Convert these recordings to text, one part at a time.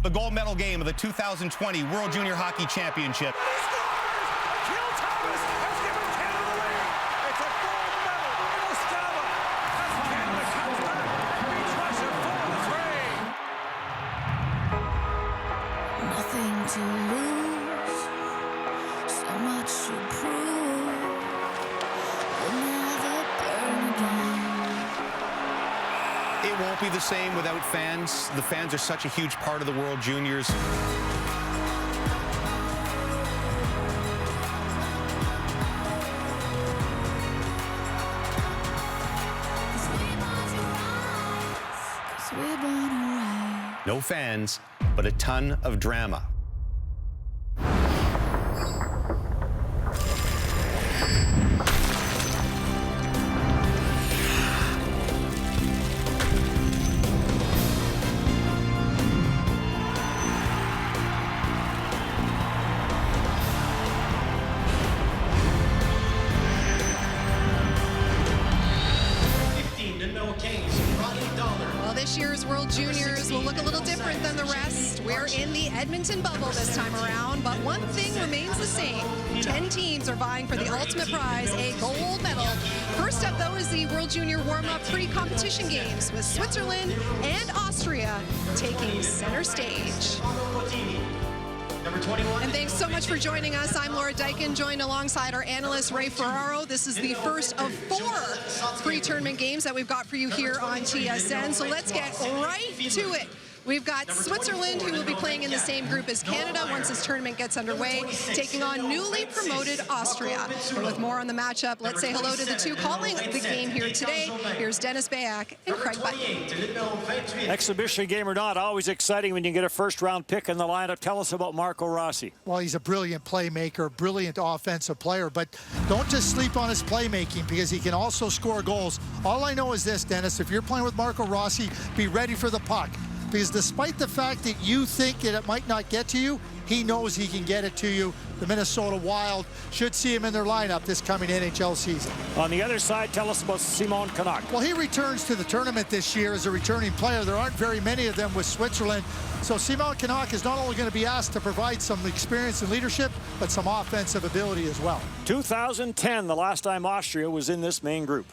the gold medal game of the 2020 World Junior Hockey Championship. Nothing to lose, so much to prove. We'll never burn again. It won't be the same without fans. The fans are such a huge part of the World Juniors. No fans, but a ton of drama. This year's World Juniors will look a little different than the rest. We're in the Edmonton bubble this time around, but one thing remains the same. 10 teams are vying for the ultimate prize, a gold medal. First up, though, is the World Junior warm-up pre-competition games with Switzerland and Austria taking center stage. And thanks so much for joining us. I'm Laura Dykin, joined alongside our analyst Ray Ferraro. This is the first of 4 pre-tournament games that we've got for you here on TSN. So let's get right to it. We've got Switzerland, who will be playing in the same group as Canada once this tournament gets underway, taking on newly promoted Austria. And with more on the matchup, let's say hello to the two calling the game here today. Here's Dennis Bayak and Craig Button. Exhibition game or not, always exciting when you get a first-round pick in the lineup. Tell us about Marco Rossi. Well, he's a brilliant playmaker, brilliant offensive player, but don't just sleep on his playmaking because he can also score goals. All I know is this, Dennis, if you're playing with Marco Rossi, be ready for the puck. Because despite the fact that you think that it might not get to you, he knows he can get it to you. The Minnesota Wild should see him in their lineup this coming NHL season. On the other side, tell us about Simon Canuck. Well, he returns to the tournament this year as a returning player. There aren't very many of them with Switzerland. So Simon Canuck is not only going to be asked to provide some experience and leadership, but some offensive ability as well. 2010, the last time Austria was in this main group.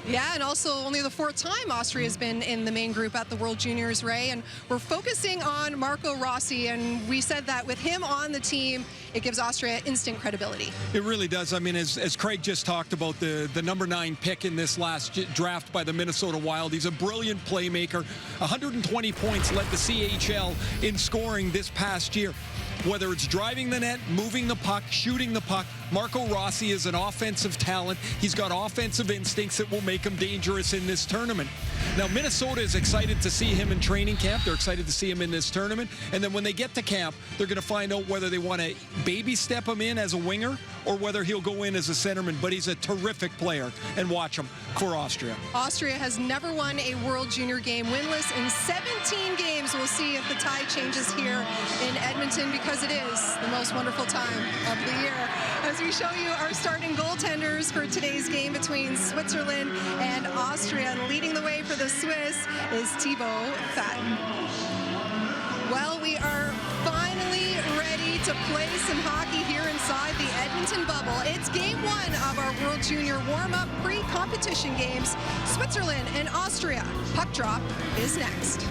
Yeah, and also only the 4th time Austria has been in the main group at the World Juniors, Ray. And we're focusing on Marco Rossi, and we said that with him on the team, it gives Austria instant credibility. It really does. I mean, as Craig just talked about, the number 9 pick in this last draft by the Minnesota Wild. He's a brilliant playmaker. 120 points led the CHL in scoring this past year. Whether it's driving the net, moving the puck, shooting the puck, Marco Rossi is an offensive talent. He's got offensive instincts that will make him dangerous in this tournament. Now, Minnesota is excited to see him in training camp. They're excited to see him in this tournament. And then when they get to camp, they're going to find out whether they want to baby step him in as a winger or whether he'll go in as a centerman. But he's a terrific player. And watch him for Austria. Austria has never won a World Junior game winless in 17 games. We'll see if the tide changes here in Edmonton, because it is the most wonderful time of the year. As we show you our starting goaltenders for today's game between Switzerland and Austria. And leading the way for the Swiss is Thibaut Fatten. Well, we are finally ready to play some hockey here inside the Edmonton bubble. It's game 1 of our World Junior warm-up pre-competition games. Switzerland and Austria. Puck drop is next.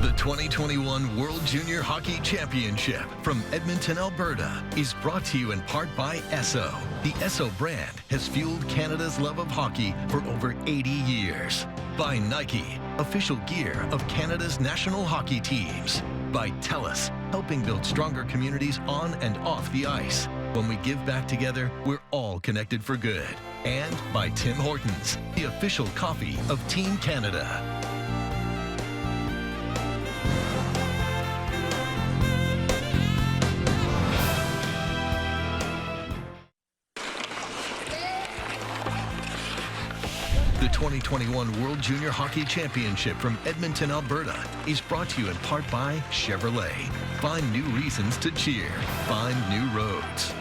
The 2021 World Junior Hockey Championship from Edmonton, Alberta is brought to you in part by Esso. The Esso brand has fueled Canada's love of hockey for over 80 years. By Nike, official gear of Canada's national hockey teams. By TELUS, helping build stronger communities on and off the ice. When we give back together, we're all connected for good. And by Tim Hortons, the official coffee of Team Canada. The 2021 World Junior Hockey Championship from Edmonton, Alberta is brought to you in part by Chevrolet. Find new reasons to cheer. Find new roads.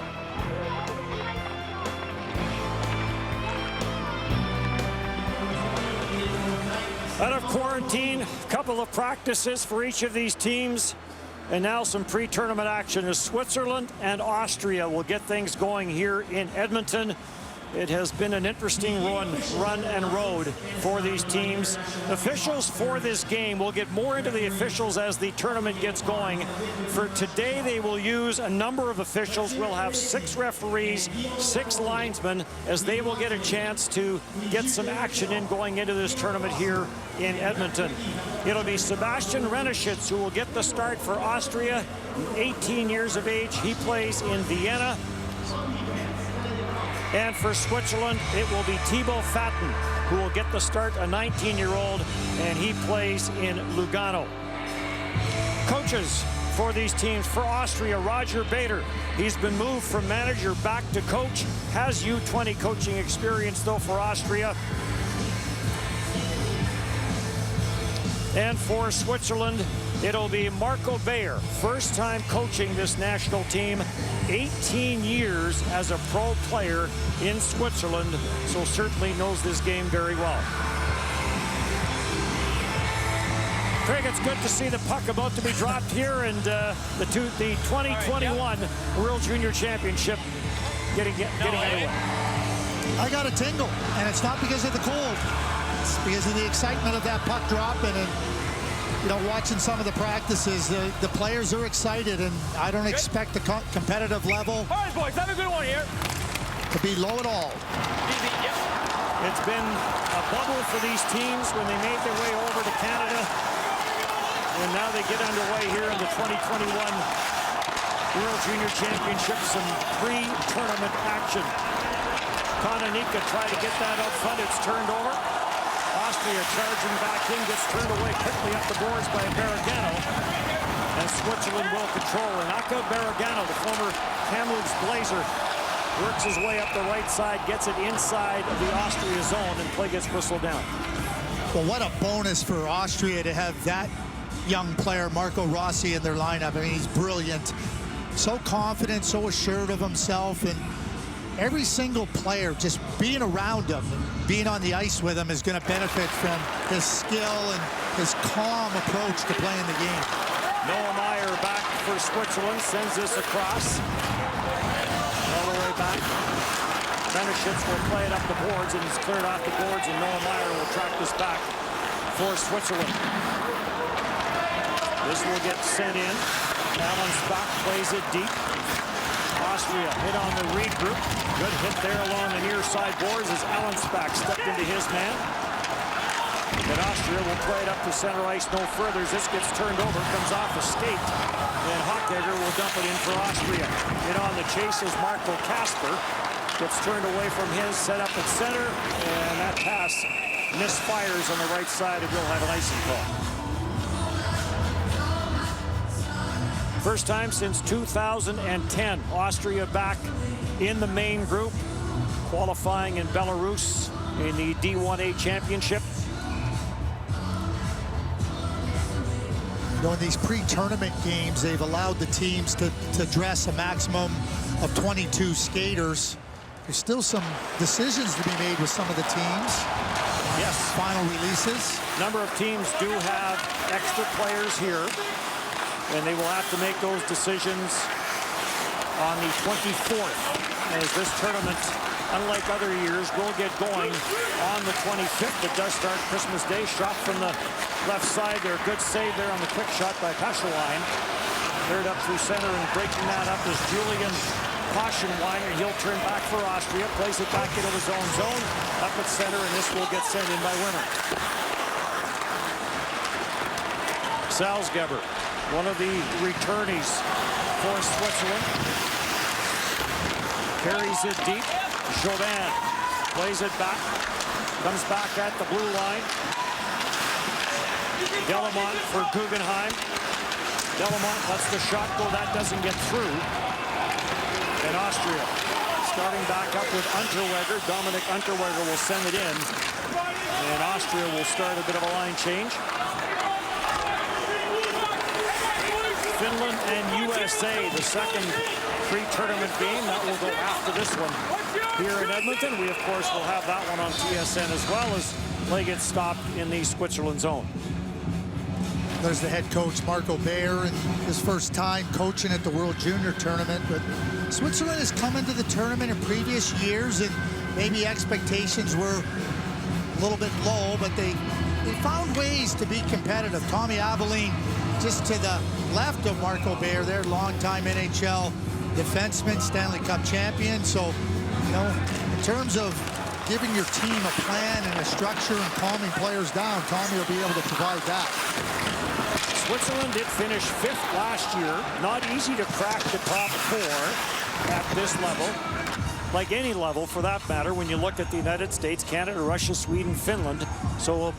Out of quarantine, a couple of practices for each of these teams. And now some pre-tournament action as Switzerland and Austria will get things going here in Edmonton. It has been an interesting run and road for these teams. Officials for this game, we'll get more into the officials as the tournament gets going. For today, they will use a number of officials. We'll have 6 referees, 6 linesmen, as they will get a chance to get some action in going into this tournament here in Edmonton. It'll be Sebastian Reneschitz who will get the start for Austria, 18 years of age. He plays in Vienna. And for Switzerland, it will be Thibaut Fatten who will get the start, a 19-year-old, and he plays in Lugano. Coaches for these teams, for Austria, Roger Bader. He's been moved from manager back to coach, has U20 coaching experience, though, for Austria. And for Switzerland, it'll be Marco Bayer, first time coaching this national team, 18 years as a pro player in Switzerland, so certainly knows this game very well. Craig, it's good to see the puck about to be dropped here, and the 2021 World Junior Championship getting underway. I got a tingle, and it's not because of the cold. It's because of the excitement of that puck dropping, and you know, watching some of the practices, the players are excited, and I don't expect the competitive level. All right, boys, have a good one here. To be low at all. Easy, yep. It's been a bubble for these teams when they made their way over to Canada, and now they get underway here in the 2021 World Junior Championship, some pre-tournament action. Kononika tried to get that up front, it's turned over. Austria charging back in, gets turned away quickly up the boards by Barragano. And Switzerland will control. And Aka Barragano, the former Kamloops Blazer, works his way up the right side, gets it inside of the Austria zone, and play gets whistled down. Well, what a bonus for Austria to have that young player, Marco Rossi, in their lineup. I mean, he's brilliant. So confident, so assured of himself, and every single player just being around him, being on the ice with him is going to benefit from his skill and his calm approach to playing the game. Noah Meyer back for Switzerland, sends this across. All the way back. Reneschitz will play it up the boards, and he's cleared off the boards, and Noah Meyer will track this back for Switzerland. This will get sent in. Alan Spock plays it deep. Austria hit on the regroup. Good hit there along the near side boards as Alan Spack stepped into his man. And Austria will play it up to center ice, no further. As this gets turned over, comes off a skate. And Hochegger will dump it in for Austria. Hit on the chase is Marco Kasper. Gets turned away from his, set up at center. And that pass misfires on the right side, and we'll have an icing call. First time since 2010, Austria back in the main group, qualifying in Belarus in the D1A championship. You know, in these pre-tournament games, they've allowed the teams to dress a maximum of 22 skaters. There's still some decisions to be made with some of the teams. Yes. Final releases. A number of teams do have extra players here, and they will have to make those decisions on the 24th, as this tournament, unlike other years, will get going on the 25th. It does start Christmas Day. Shot from the left side there. Good save there on the quick shot by Paschelwein. Cleared up through center, and breaking that up is Julian Paschenweiner. He'll turn back for Austria, plays it back into his own zone, up at center, and this will get sent in by Winner. Salzgeber, one of the returnees for Switzerland. Carries it deep. Chauvin plays it back. Comes back at the blue line. Delamont for Guggenheim. Delamont lets the shot go. That doesn't get through. And Austria starting back up with Unterweger. Dominic Unterweger will send it in. And Austria will start a bit of a line change. Finland and USA, the second pre-tournament game. That will go after this one here in Edmonton. We, of course, will have that one on TSN as well as play gets stopped in the Switzerland zone. There's the head coach, Marco Bayer, and his first time coaching at the World Junior Tournament. But Switzerland has come into the tournament in previous years, and maybe expectations were a little bit low, but they found ways to be competitive. Tommy Aveline, just to the left of Marco Bayer, their longtime NHL defenseman, Stanley Cup champion. So, you know, in terms of giving your team a plan and a structure and calming players down, Tommy will be able to provide that. Switzerland did finish 5th last year. Not easy to crack the top 4 at this level. Like any level, for that matter, when you look at the United States, Canada, Russia, Sweden, Finland. So a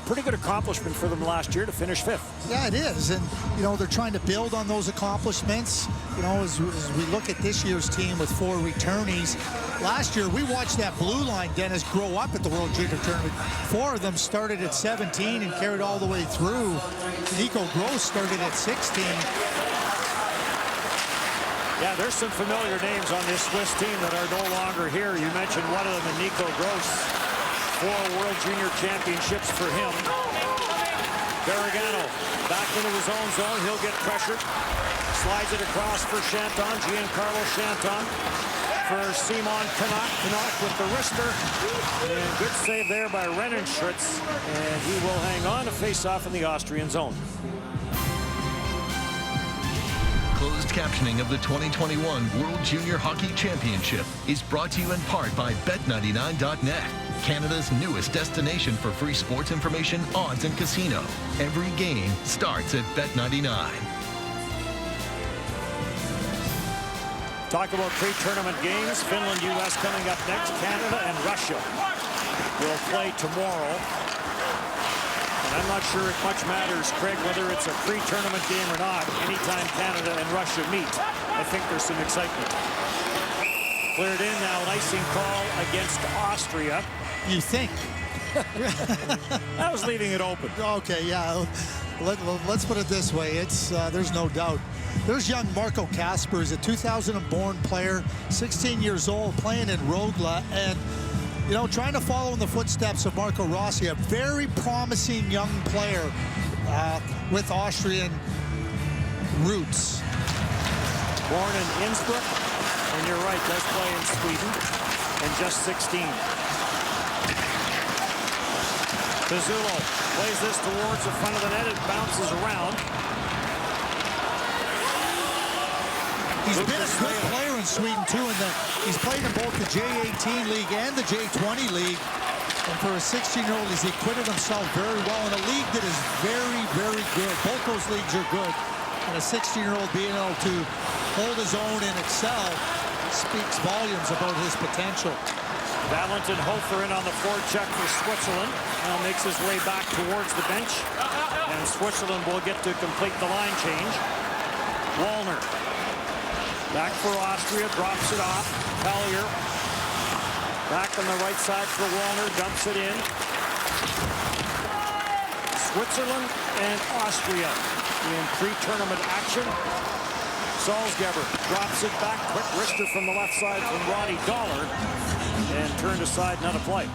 pretty good accomplishment for them last year to finish 5th. Yeah, it is. And, you know, they're trying to build on those accomplishments. You know, as we look at this year's team with 4 returnees. Last year, we watched that blue line, Dennis, grow up at the World Junior Tournament. 4 of them started at 17 and carried all the way through. Nico Gross started at 16. Yeah, there's some familiar names on this Swiss team that are no longer here. You mentioned one of them, Nico Gross. 4 World Junior Championships for him. Bergano back into his own zone. He'll get pressured. Slides it across for Chanton. Giancarlo Chanton for Simon Canuck. Canuck with the wrister. And good save there by Renenschritz. And he will hang on to face off in the Austrian zone. Closed captioning of the 2021 World Junior Hockey Championship is brought to you in part by Bet99.net, Canada's newest destination for free sports information, odds, and casino. Every game starts at Bet99. Talk about pre-tournament games. Finland, U.S. coming up next. Canada and Russia will play tomorrow. I'm not sure it much matters, Craig, whether it's a pre-tournament game or not. Anytime Canada and Russia meet, I think there's some excitement. Cleared in now, an icing call against Austria. You think? I was leaving it open. Okay, yeah. Let's put it this way. It's there's no doubt. There's young Marco Kaspers, a 2000-born player, 16 years old, playing in Rogla, and you know, trying to follow in the footsteps of Marco Rossi, a very promising young player with Austrian roots. Born in Innsbruck, and you're right, does play in Sweden, and just 16. Pizzulo plays this towards the front of the net. It bounces around. He's been a good player in Sweden, too, and he's played in both the J18 League and the J20 League. And for a 16-year-old, he's acquitted himself very well in a league that is very, very good. Both those leagues are good. And a 16-year-old being able to hold his own and excel speaks volumes about his potential. Valentin Hofer in on the forecheck for Switzerland. Now makes his way back towards the bench. And Switzerland will get to complete the line change. Wallner. Back for Austria, drops it off. Collier back on the right side for Wallner, dumps it in. Switzerland and Austria in pre-tournament action. Salzgeber drops it back, quick wrister from the left side from Ronnie Dollar, and turned aside, not a play.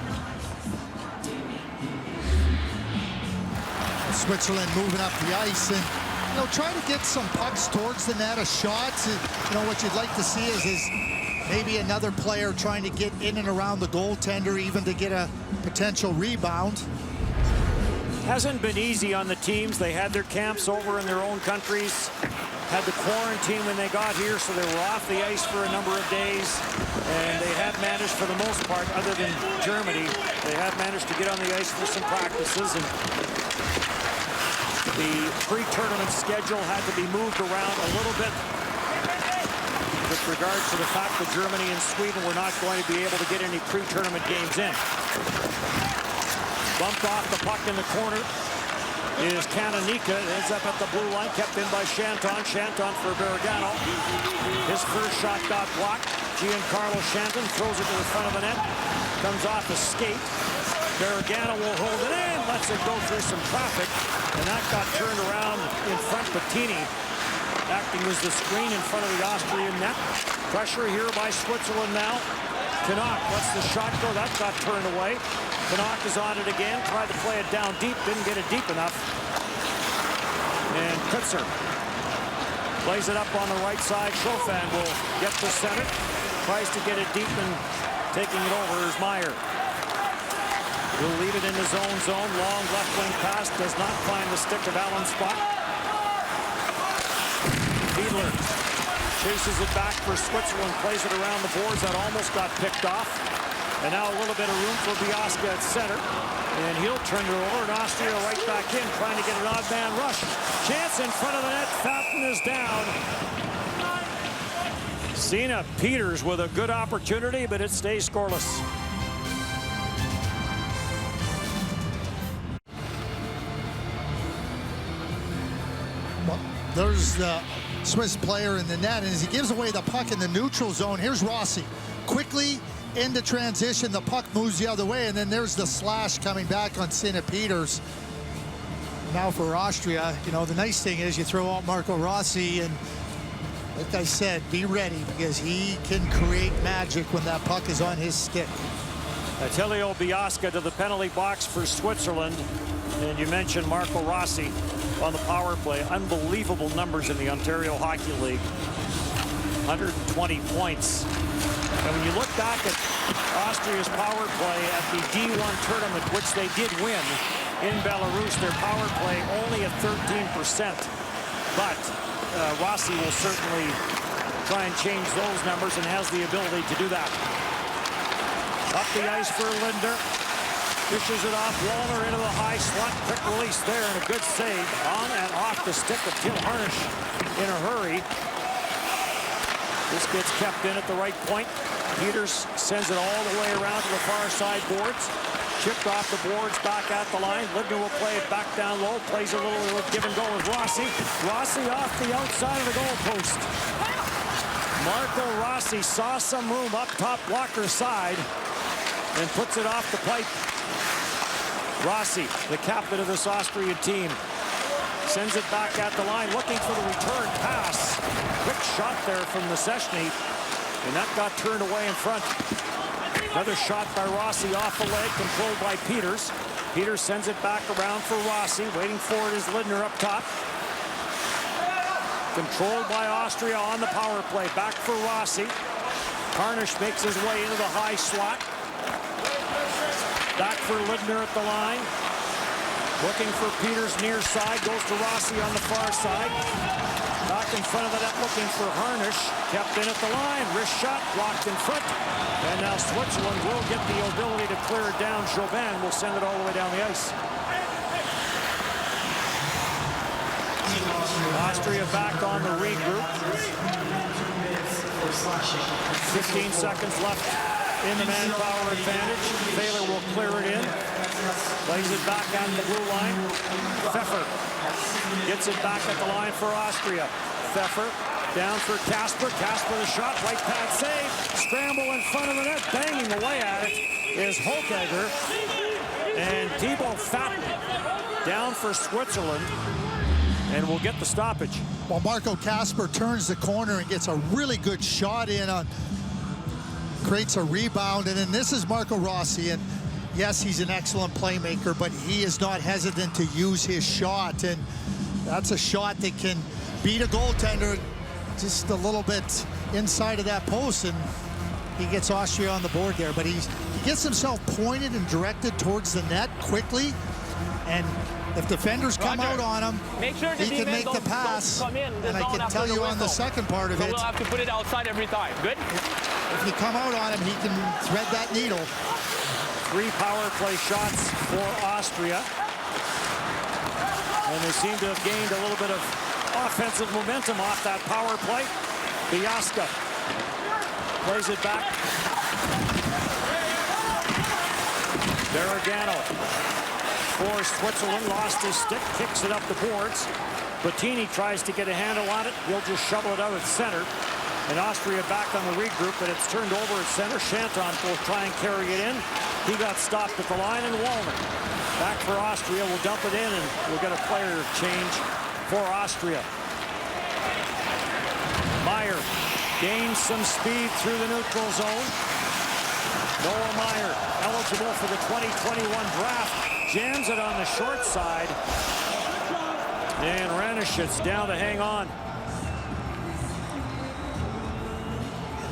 Switzerland moving up the ice and, you know, trying to get some pucks towards the net, of shots. You know, what you'd like to see is maybe another player trying to get in and around the goaltender, even to get a potential rebound. Hasn't been easy on the teams. They had their camps over in their own countries, had the quarantine when they got here, so they were off the ice for a number of days, and they had managed, for the most part, other than Germany, they had managed to get on the ice for some practices, and the pre-tournament schedule had to be moved around a little bit with regards to the fact that Germany and Sweden were not going to be able to get any pre-tournament games in. Bumped off the puck in the corner is Kananika. Ends up at the blue line, kept in by Chanton. Chanton for Bergano. His first shot got blocked. Giancarlo Chanton throws it to the front of the net. Comes off a skate. Bergano will hold it in, lets it go through some traffic, and that got turned around in front. Bettini acting as the screen in front of the Austrian net. Pressure here by Switzerland now. Canuck lets the shot go. That got turned away. Canuck is on it again. Tried to play it down deep. Didn't get it deep enough. And Kutzer plays it up on the right side. Chofan will get to center. Tries to get it deep, and taking it over is Meyer. He'll leave it in his own zone. Long left wing pass. Does not find the stick of Allen Spot. Fiedler chases it back for Switzerland. Plays it around the boards. That almost got picked off. And now a little bit of room for Biasca at center. And he'll turn it over, and Austria right back in, trying to get an odd man rush. Chance in front of the net. Fountain is down. Sina Peters with a good opportunity, but it stays scoreless. Well, there's the Swiss player in the net, and as he gives away the puck in the neutral zone, here's Rossi. Quickly into transition, the puck moves the other way, and then there's the slash coming back on Sina Peters. Now for Austria, you know, the nice thing is you throw out Marco Rossi, and like I said, be ready, because he can create magic when that puck is on his stick. Attilio Biasca to the penalty box for Switzerland. And you mentioned Marco Rossi on the power play. Unbelievable numbers in the Ontario Hockey League. 120 points. And when you look back at Austria's power play at the D1 tournament, which they did win in Belarus, their power play only at 13%. But Rossi will certainly try and change those numbers and has the ability to do that. Up the ice for Lindner. Fishes it off. Wallner into the high slot. Quick release there and a good save on and off the stick of Tim Harnish in a hurry. This gets kept in at the right point. Peters sends it all the way around to the far side boards. Chipped off the boards, back at the line. Lindner will play it back down low. Plays a little give and go with Rossi. Rossi off the outside of the goal post. Marco Rossi saw some room up top blocker side and puts it off the pipe. Rossi, the captain of this Austrian team, sends it back at the line, looking for the return pass. Quick shot there from Neseshny, and that got turned away in front. Another shot by Rossi off the leg, controlled by Peters. Peters sends it back around for Rossi. Waiting for it is Lindner up top. Controlled by Austria on the power play. Back for Rossi. Harnish makes his way into the high slot. Back for Lindner at the line. Looking for Peters near side. Goes to Rossi on the far side. Back in front of the net looking for Harnish. Kept in at the line. Wrist shot blocked in front. And now Switzerland will get the ability to clear it down. Jobin will send it all the way down the ice. Austria back on the regroup. 15 seconds left in the manpower advantage. Baylor will clear it in. Plays it back at the blue line. Pfeffer gets it back at the line for Austria. Pfeffer down for Kasper. Kasper the shot. Right pad save. Scramble in front of the net. Banging away at it is Holkegger. And Thibaut Fatten down for Switzerland. And we'll get the stoppage. Well, Marco Kasper turns the corner and gets a really good shot in on, creates a rebound, and then this is Marco Rossi, and yes, he's an excellent playmaker, but he is not hesitant to use his shot, and that's a shot that can beat a goaltender just a little bit inside of that post, and he gets Austria on the board there, but he gets himself pointed and directed towards the net quickly, and if defenders come out on him, he can make the pass. And I can tell you on the second part of it, we'll have to put it outside every time. Good? If you come out on him, he can thread that needle. 3 power play shots for Austria. And they seem to have gained a little bit of offensive momentum off that power play. Biasca plays it back. Barragano for Switzerland, lost his stick, kicks it up the boards. Bottini tries to get a handle on it. He'll just shovel it out at center. And Austria back on the regroup, but it's turned over at center. Shanton will try and carry it in. He got stopped at the line, and Wallner back for Austria. Will dump it in, and we'll get a player change for Austria. gains some speed through the neutral zone. Noah Meyer, eligible for the 2021 draft, jams it on the short side. And Ranishit's down to hang on.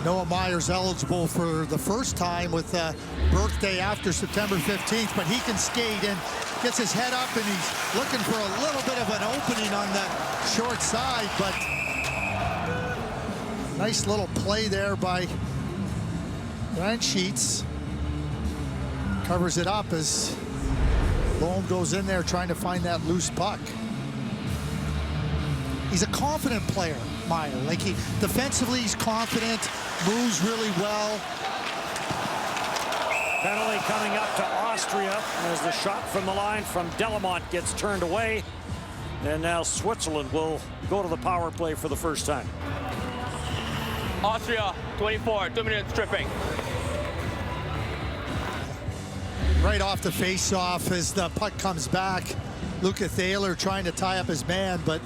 Noah Meyer's eligible for the first time with a birthday after September 15th, but he can skate and gets his head up, and he's looking for a little bit of an opening on the short side, but nice little play there by Ranishit. Covers it up as Bohm goes in there trying to find that loose puck. He's a confident player, Meyer. Like, defensively, he's confident, moves really well. Penalty coming up to Austria as the shot from the line from Delamont gets turned away. And now Switzerland will go to the power play for the first time. Austria, 24, 2 minutes tripping. Right off the face-off as the puck comes back. Luca Thaler trying to tie up his man, but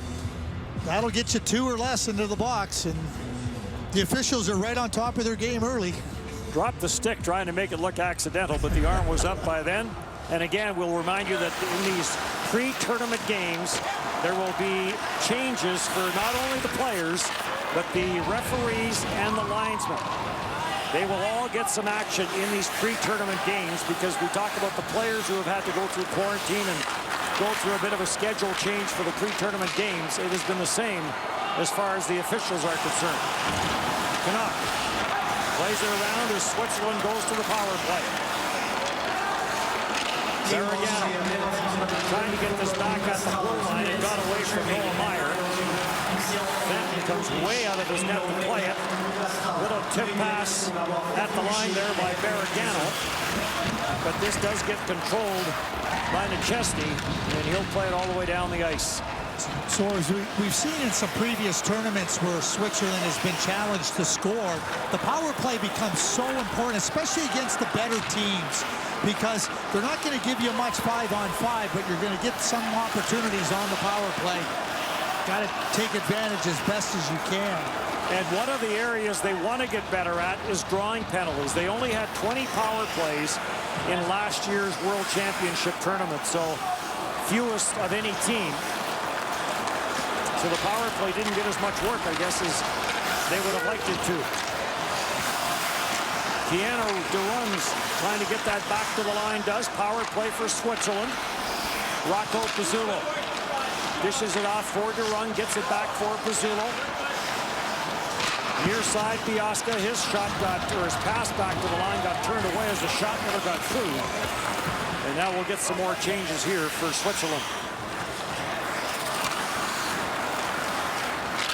that'll get you 2 or less into the box, and the officials are right on top of their game early. Dropped the stick trying to make it look accidental, but the arm was up by then. And again, we'll remind you that in these pre-tournament games, there will be changes for not only the players, but the referees and the linesmen. They will all get some action in these pre-tournament games because we talk about the players who have had to go through quarantine and go through a bit of a schedule change for the pre-tournament games. It has been the same as far as the officials are concerned. Canuck plays it around as Switzerland goes to the power play. Garagano trying to get this back at the blue line and got away from Noah Meyer. Fenton comes way out of his net to play it. Little tip pass at the line there by Garagano. But this does get controlled by Nechesny, and he'll play it all the way down the ice. So as we've seen in some previous tournaments where Switzerland has been challenged to score, the power play becomes so important, especially against the better teams, because they're not going to give you much 5-on-5, but you're going to get some opportunities on the power play. Got to take advantage as best as you can. And one of the areas they want to get better at is drawing penalties. They only had 20 power plays in last year's World Championship tournament, so fewest of any team. So the power play didn't get as much work, I guess, as they would have liked it to. Keanu Durun's trying to get that back to the line, does. Power play for Switzerland. Rocco Pizzulo dishes it off for Durun, gets it back for Pizzulo. Near side, Biasca, his shot or his pass back to the line got turned away as the shot never got through. And now we'll get some more changes here for Switzerland.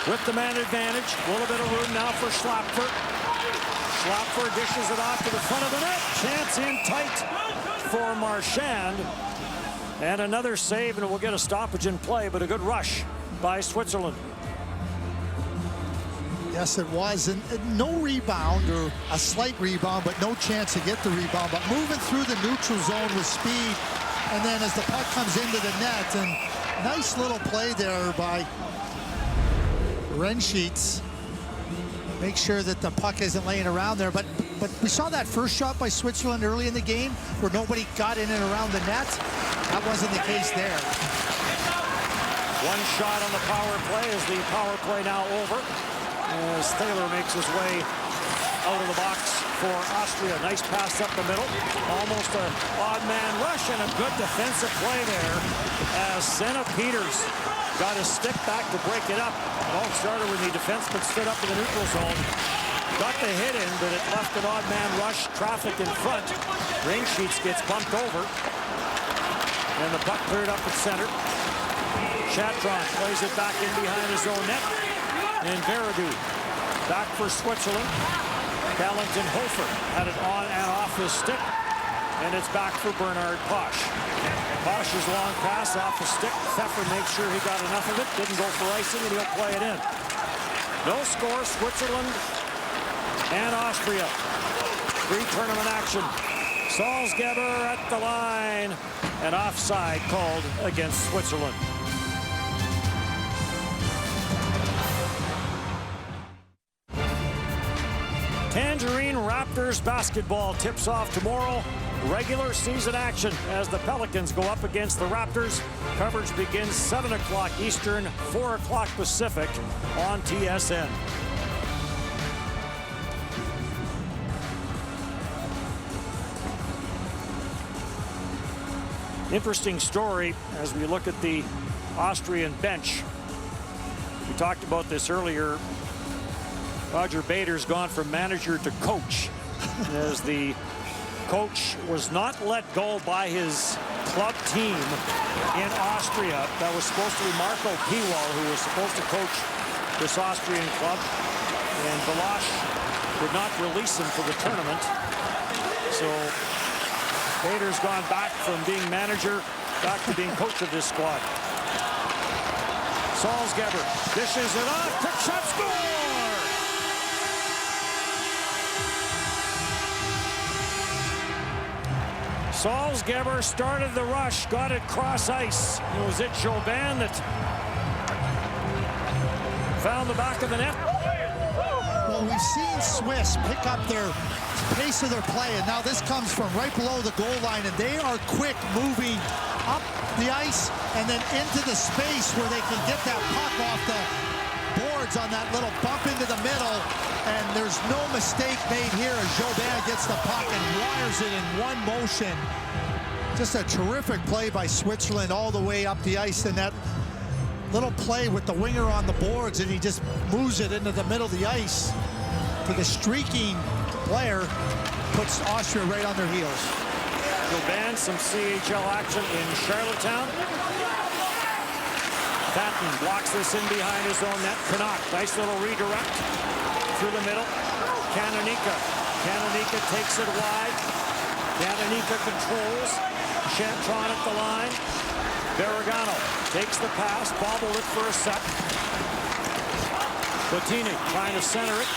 With the man advantage, a little bit of room now for Schlapfer. Schlapfer dishes it off to the front of the net. Chance in tight for Marchand. And another save, and we'll get a stoppage in play, but a good rush by Switzerland. Yes, it was. And no rebound, or a slight rebound, but no chance to get the rebound. But moving through the neutral zone with speed, and then as the puck comes into the net, and nice little play there by Ranishit. Make sure that the puck isn't laying around there. But we saw that first shot by Switzerland early in the game where nobody got in and around the net. That wasn't the case there. One shot on the power play. Is the power play now over? As Thaler makes his way out of the box for Austria. Nice pass up the middle. Almost an odd man rush and a good defensive play there as Senna Peters got his stick back to break it up. It all started when the defenseman stood up in the neutral zone. Got the hit in, but it left an odd man rush. Traffic in front. Ranishit gets bumped over. And the puck cleared up at center. Chatron plays it back in behind his own net. And Veretout back for Switzerland. Valentin Hofer had it on and off his stick. And it's back for Bernard Posch. Posch's long pass off the stick. Pfeffer makes sure he got enough of it. Didn't go for icing, and he'll play it in. No score, Switzerland and Austria. Pre-tournament action. Salzgeber at the line. And offside called against Switzerland. Peters basketball tips off tomorrow. Regular season action as the Pelicans go up against the Raptors. Coverage begins 7 o'clock Eastern, 4 o'clock Pacific on TSN. Interesting story as we look at the Austrian bench. We talked about this earlier. Roger Bader's gone from manager to coach as the coach was not let go by his club team in Austria. That was supposed to be Marco Piwal, who was supposed to coach this Austrian club. And Balash did not release him for the tournament. So Bader's gone back from being manager back to being coach of this squad. Salzgeber dishes it off. Quick shot, score! Salzgeber started the rush, got it cross ice. It was Jobin that found the back of the net. Well, we've seen Swiss pick up their pace of their play, and now this comes from right below the goal line, and they are quick moving up the ice and then into the space where they can get that puck off the boards on that little bump into the middle, and there's no mistake made here as Jobin gets the puck and wires it in one motion. Just a terrific play by Switzerland all the way up the ice, and that little play with the winger on the boards, and he just moves it into the middle of the ice to the streaking player, puts Austria right on their heels. Jobin, some CHL action in Charlottetown. Patton blocks this in behind his own net. Canuck, nice little redirect through the middle. Canonica takes it wide. Canonica controls. Chantron at the line. Barragano takes the pass, bobbled it for a set. Bottini trying to center it.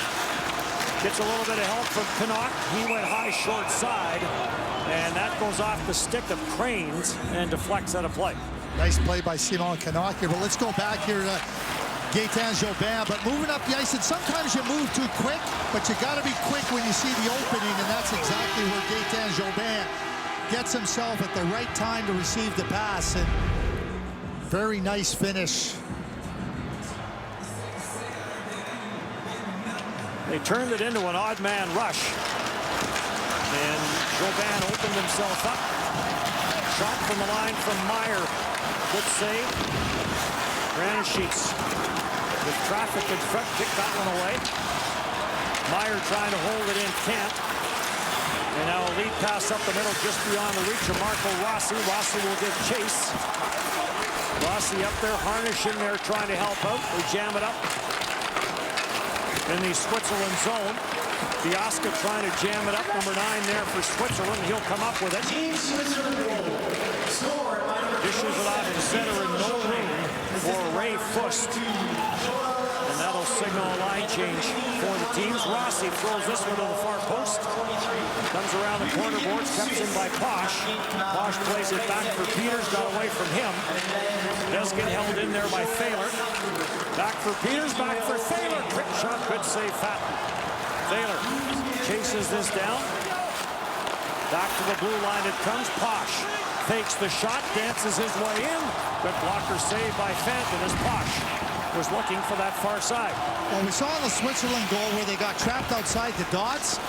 Gets a little bit of help from Canuck. He went high short side, and that goes off the stick of Cranes and deflects out of play. Nice play by Simon Canuck here, but let's go back here to Gaetan Jobin. But moving up the ice, and sometimes you move too quick, but you got to be quick when you see the opening, and that's exactly where Gaetan Jobin gets himself at the right time to receive the pass, and very nice finish. They turned it into an odd man rush, and Jobin opened himself up. Shot from the line from Meyer. Good save. Granishitz with traffic in front, kicked that one away. Meyer trying to hold it in, can't. And now a lead pass up the middle just beyond the reach of Marco Rossi. Rossi will give chase. Rossi up there, Harnish in there trying to help out. They jam it up in the Switzerland zone. Biasca trying to jam it up, number 9 there for Switzerland. He'll come up with it. Dishes it out in center and no room for Ray Fust. And that'll signal a line change for the teams. Rossi throws this one to the far post. Comes around the corner boards, kept in by Posh. Posh plays it back for Peters, got away from him. Does get held in there by Thaler. Back for Peters, back for Thaler. Quick shot, good save, Fatton. Thaler chases this down. Back to the blue line it comes. Posh fakes the shot, dances his way in. Good blocker save by Fanton as Posh was looking for that far side. Well, we saw the Switzerland goal where they got trapped outside the dots.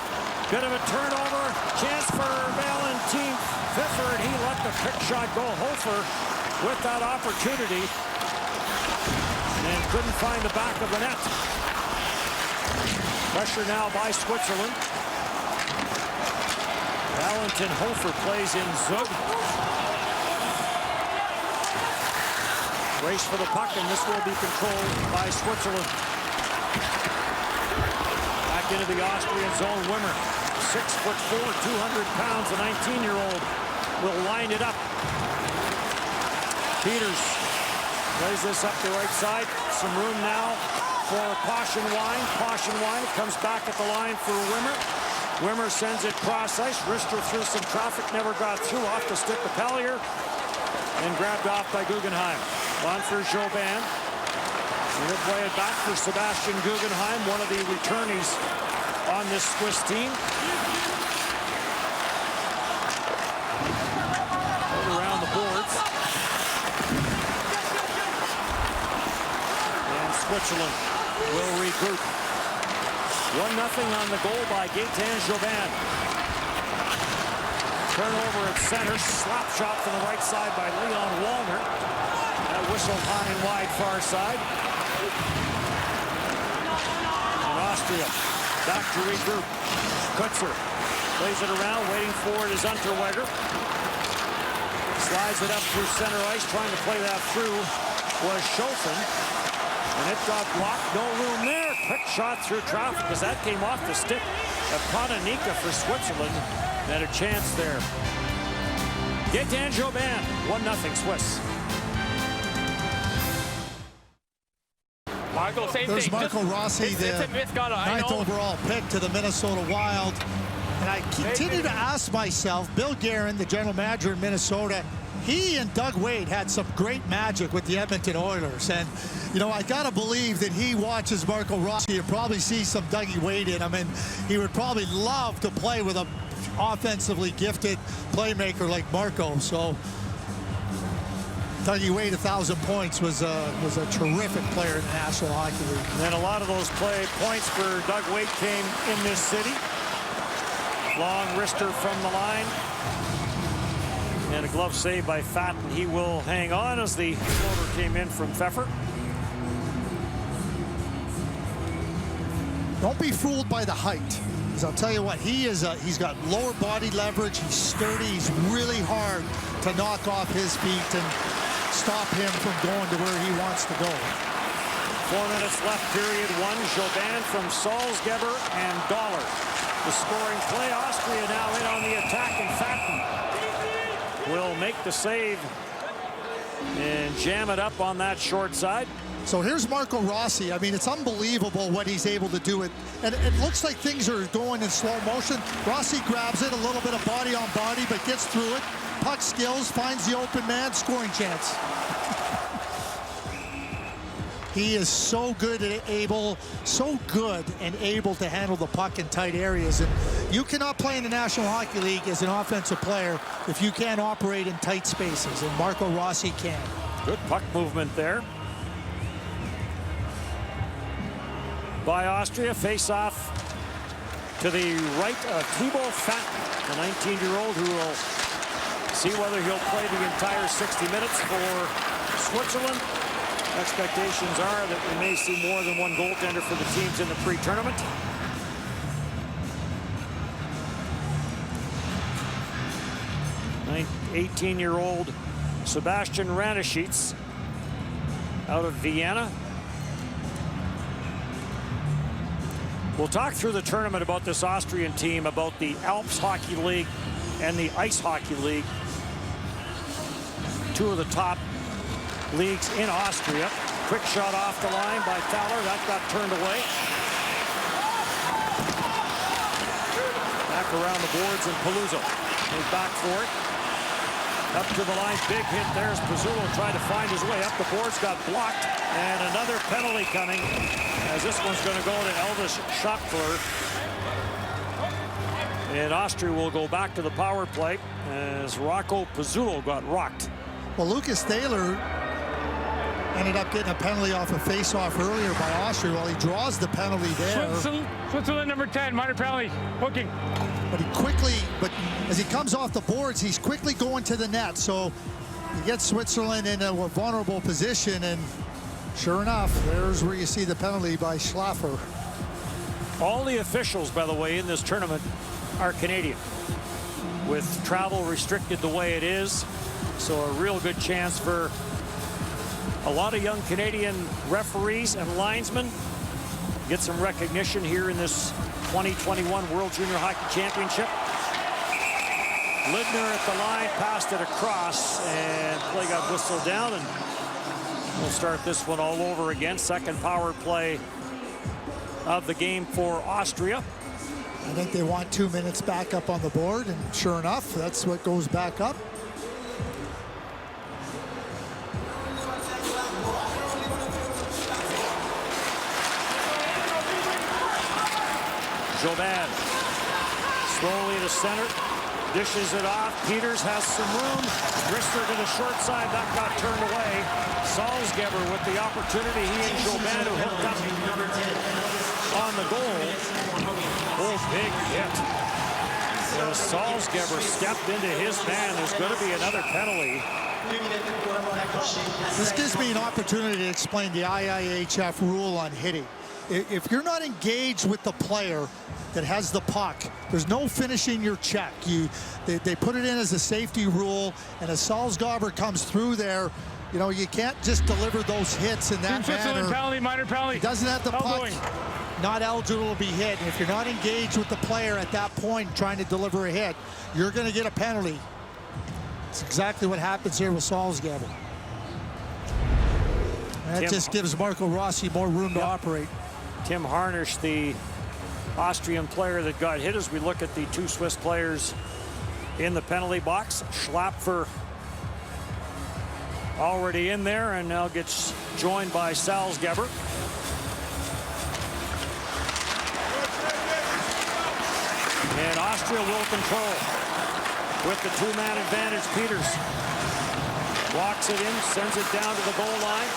Bit of a turnover. Chance for Valentin Pfifford. He let the quick shot go. Hofer with that opportunity and couldn't find the back of the net. Pressure now by Switzerland. Valentin Hofer plays in Zug. Race for the puck, and this will be controlled by Switzerland. Back into the Austrian zone. Wimmer, 6'4", 200 pounds, a 19-year-old, will line it up. Peters plays this up the right side. Some room now for Posh and Wine. Posh and Wine, it comes back at the line for Wimmer. Wimmer sends it cross ice. Rister through some traffic, never got through, off the stick of Pellier, and grabbed off by Guggenheim. On for Jobin. He'll play it back for Sebastian Guggenheim, one of the returnees on this Swiss team. Switzerland will regroup. 1-0 on the goal by Gaetan Jobin. Turnover at center. Slap shot from the right side by Leon Wallner. That whistled high and wide far side. And Austria back to regroup. Kutzer plays it around, waiting for it is Unterweger. Slides it up through center ice, trying to play that through was Schofen. And it got blocked, no room there. Quick shot through traffic as that came off the stick of Pananika for Switzerland. Had a chance there. Gaetan Jobin, 1-0 Swiss. Marco, same There's thing. Marco Rossi, the it's a miscut, I 9th know. overall pick to the Minnesota Wild. And I continue to ask myself, Bill Guerin, the general manager in Minnesota, he and Doug Wade had some great magic with the Edmonton Oilers. And, you know, I got to believe that he watches Marco Rossi and probably sees some Dougie Wade in him. And he would probably love to play with a offensively gifted playmaker like Marco. So Dougie Wade, 1,000 points, was a terrific player in the National Hockey League. And a lot of those points for Doug Wade came in this city. Long wrister from the line. And a glove save by Fatten. He will hang on as the floater came in from Pfeffer. Don't be fooled by the height. Because I'll tell you what, he's got lower body leverage. He's sturdy. He's really hard to knock off his feet and stop him from going to where he wants to go. 4 minutes left, period one. Jobin from Salzgeber and Dollar. The scoring play. Austria now in on the attack, and Fatten will make the save and jam it up on that short side. So here's Marco Rossi. I mean, it's unbelievable what he's able to do. And it looks like things are going in slow motion. Rossi grabs it, a little bit of body on body, but gets through it. Puck skills, finds the open man, scoring chance. He is so good and able to handle the puck in tight areas. And you cannot play in the National Hockey League as an offensive player if you can't operate in tight spaces, and Marco Rossi can. Good puck movement there by Austria. Face off to the right of Thibaut Fatten, the 19-year-old who will see whether he'll play the entire 60 minutes for Switzerland. Expectations are that we may see more than one goaltender for the teams in the pre-tournament. An 18-year-old Sebastian Ranischitz out of Vienna. We'll talk through the tournament about this Austrian team, about the Alps Hockey League and the Ice Hockey League. Two of the top leagues in Austria. Quick shot off the line by Thaler. That got turned away. Back around the boards, and Paluzzo goes back for it. Up to the line, big hit. There's Pizzulo trying to find his way up the boards, got blocked, and another penalty coming, as this one's going to go to Elvis Schopfler. And Austria will go back to the power play as Rocco Pizzulo got rocked. Well, Lucas Thaler ended up getting a penalty off a face-off earlier by Austria. Well, he draws the penalty there. Switzerland number 10, minor penalty, hooking. But as he comes off the boards, he's quickly going to the net. So you get Switzerland in a vulnerable position, and sure enough, there's where you see the penalty by Schlaffer. All the officials, by the way, in this tournament are Canadian, with travel restricted the way it is. So a real good chance for a lot of young Canadian referees and linesmen get some recognition here in this 2021 World Junior Hockey Championship. Lidner at the line, passed it across, and play got whistled down, and we'll start this one all over again. Second power play of the game for Austria. I think they want 2 minutes back up on the board, and sure enough, that's what goes back up. Jobin slowly to center, Dishes it off. Peters has some room. Rister to the short side. That got turned away. Salzgeber with the opportunity. He and Jobin who hooked up on the goal. Oh, big hit. So Salzgeber stepped into his man. There's going to be another penalty. This gives me an opportunity to explain the IIHF rule on hitting. If you're not engaged with the player that has the puck, there's no finishing your check. They put it in as a safety rule, and as Salzgeber comes through there, you know, you can't just deliver those hits in that manner. Penalty, minor penalty. He doesn't have the puck, not eligible to be hit. And if you're not engaged with the player at that point trying to deliver a hit, you're going to get a penalty. It's exactly what happens here with Salzgeber. That just gives Marco Rossi more room to operate. Tim Harnisch, the Austrian player that got hit, as we look at the two Swiss players in the penalty box. Schlapfer already in there and now gets joined by Salzgeber. And Austria will control with the two-man advantage. Peters walks it in, sends it down to the goal line.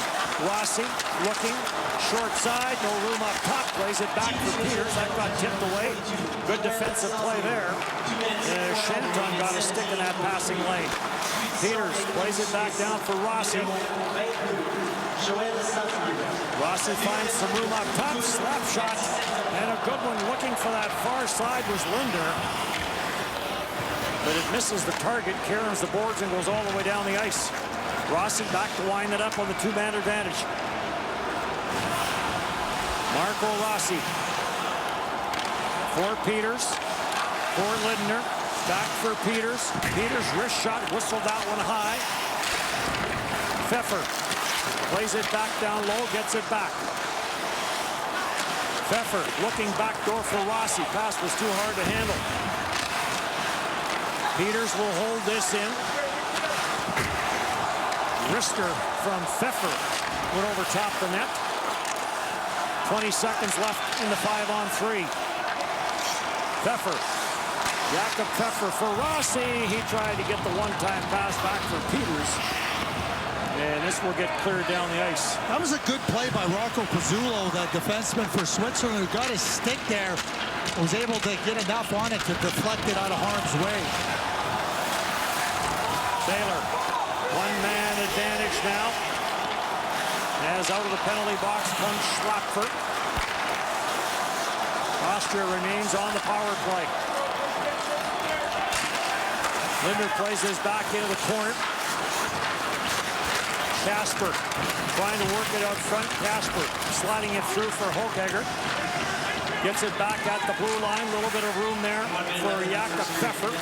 Rossi looking, short side, no room up top, plays it back for Peters. That got tipped away. Good defensive play there. Shanton got a stick in that passing lane. Peters plays it back down for Rossi. Rossi finds some room up top, slap shot, and a good one looking for that far side was Linder. But it misses the target, caroms the boards and goes all the way down the ice. Rossi back to wind it up on the two-man advantage. Marco Rossi for Peters, for Lindner, back for Peters. Peters wrist shot, whistled that one high. Pfeffer plays it back down low, gets it back. Pfeffer looking back door for Rossi. Pass was too hard to handle. Peters will hold this in. Rister from Pfeffer went over top the net. 20 seconds left in the 5-on-3. Pfeffer. Jakob Pfeffer for Rossi. He tried to get the one-time pass back for Peters. And this will get cleared down the ice. That was a good play by Rocco Pizzulo, the defenseman for Switzerland, who got his stick there, was able to get enough on it to deflect it out of harm's way. Taylor, one-man advantage now. As out of the penalty box comes Schlapfer. Austria remains on the power play. Linder plays his back into the corner. Kasper trying to work it out front. Kasper sliding it through for Hochegger. Gets it back at the blue line. A little bit of room there for Jakob Pfeffer.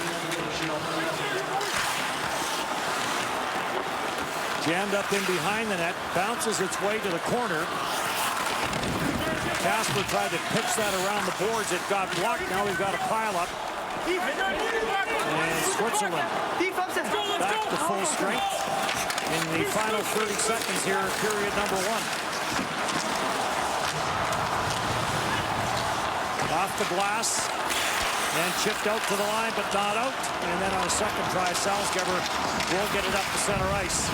Jammed up in behind the net. Bounces its way to the corner. Kasper tried to pitch that around the boards. It got blocked. Now we've got a pile up. And Switzerland back to full strength in the final 30 seconds here of period number 1. Off the glass and chipped out to the line, but not out. And then on a second try, Salzgeber will get it up to center ice.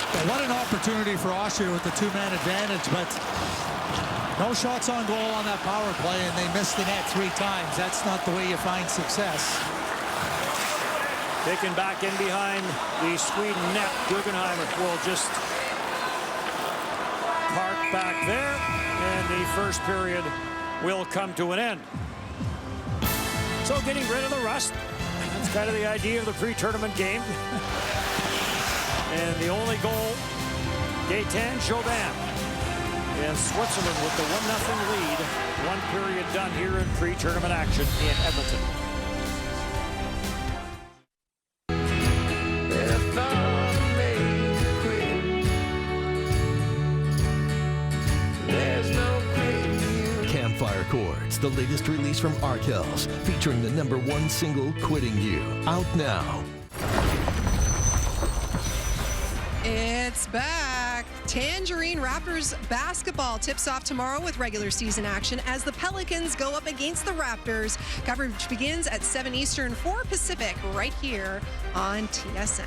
Well, what an opportunity for Austria with the two-man advantage, but no shots on goal on that power play, and they missed the net 3 times. That's not the way you find success. Taken back in behind the Sweden net. Guggenheimer will just park back there, and the first period will come to an end. So getting rid of the rust. That's kind of the idea of the pre-tournament game. And the only goal, Gaetan Jobin. And Switzerland with the 1-0 lead. 1 period done here in pre-tournament action in Edmonton. Campfire Chords, the latest release from Arkells, featuring the #1 single, Quitting You, out now. It's back. Tangerine Raptors basketball tips off tomorrow with regular season action as the Pelicans go up against the Raptors. Coverage begins at 7 Eastern, 4 Pacific, right here on TSN.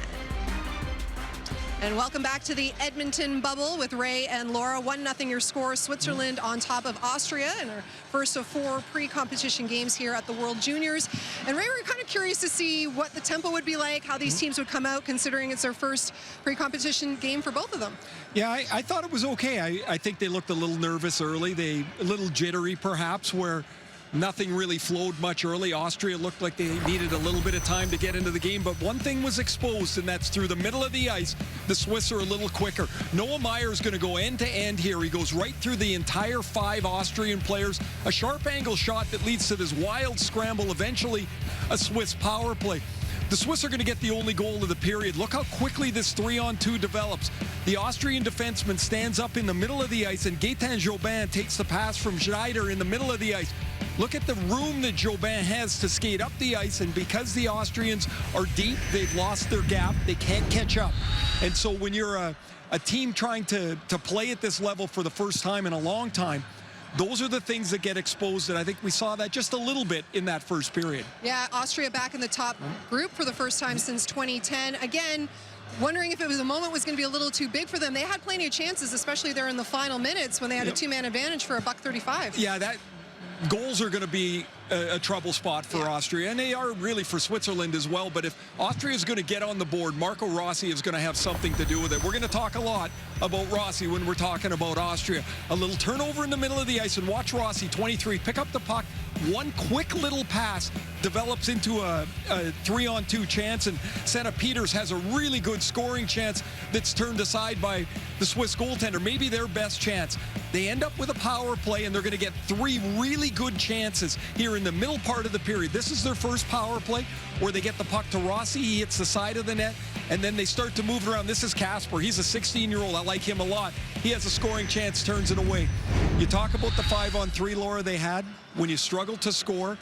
And welcome back to the Edmonton bubble with Ray and Laura. 1-0 your score. Switzerland on top of Austria in our first of 4 pre-competition games here at the World Juniors. And Ray, we're kind of curious to see what the tempo would be like, how these teams would come out, considering it's their first pre-competition game for both of them. Yeah, I thought it was okay. I think they looked a little nervous early. A little jittery perhaps, where nothing really flowed much early. Austria looked like they needed a little bit of time to get into the game, but one thing was exposed, and that's through the middle of the ice. The Swiss are a little quicker. Noah Meyer is going to go end to end here. He goes right through the entire 5 Austrian players. A sharp angle shot that leads to this wild scramble, eventually a Swiss power play. The Swiss are going to get the only goal of the period. Look how quickly this 3-on-2 develops. The Austrian defenseman stands up in the middle of the ice, and Gaetan Jobin takes the pass from Schneider in the middle of the ice. Look at the room that Jobin has to skate up the ice, and because the Austrians are deep, they've lost their gap. They can't catch up. And so when you're a team trying to play at this level for the first time in a long time, those are the things that get exposed, and I think we saw that just a little bit in that first period. Yeah, Austria back in the top group for the first time since 2010. Again, wondering if it was a moment was going to be a little too big for them. They had plenty of chances, especially there in the final minutes when they had a 2-man advantage for $1.35. Yeah, that goals are going to be a trouble spot for Austria, and they are really for Switzerland as well. But if Austria is going to get on the board, Marco Rossi is going to have something to do with it. We're going to talk a lot about Rossi when we're talking about Austria. A little turnover in the middle of the ice, and watch Rossi, 23, pick up the puck. One quick little pass develops into a 3-on-2 chance, and Santa Peters has a really good scoring chance that's turned aside by the Swiss goaltender, maybe their best chance. They end up with a power play, and they're going to get 3 really good chances here in the middle part of the period. This is their first power play where they get the puck to Rossi. He hits the side of the net, and then they start to move around. This is Casper. He's a 16-year-old. I like him a lot. He has a scoring chance, turns it away. You talk about the 5-on-3, Laura, they had. When you struggle to score,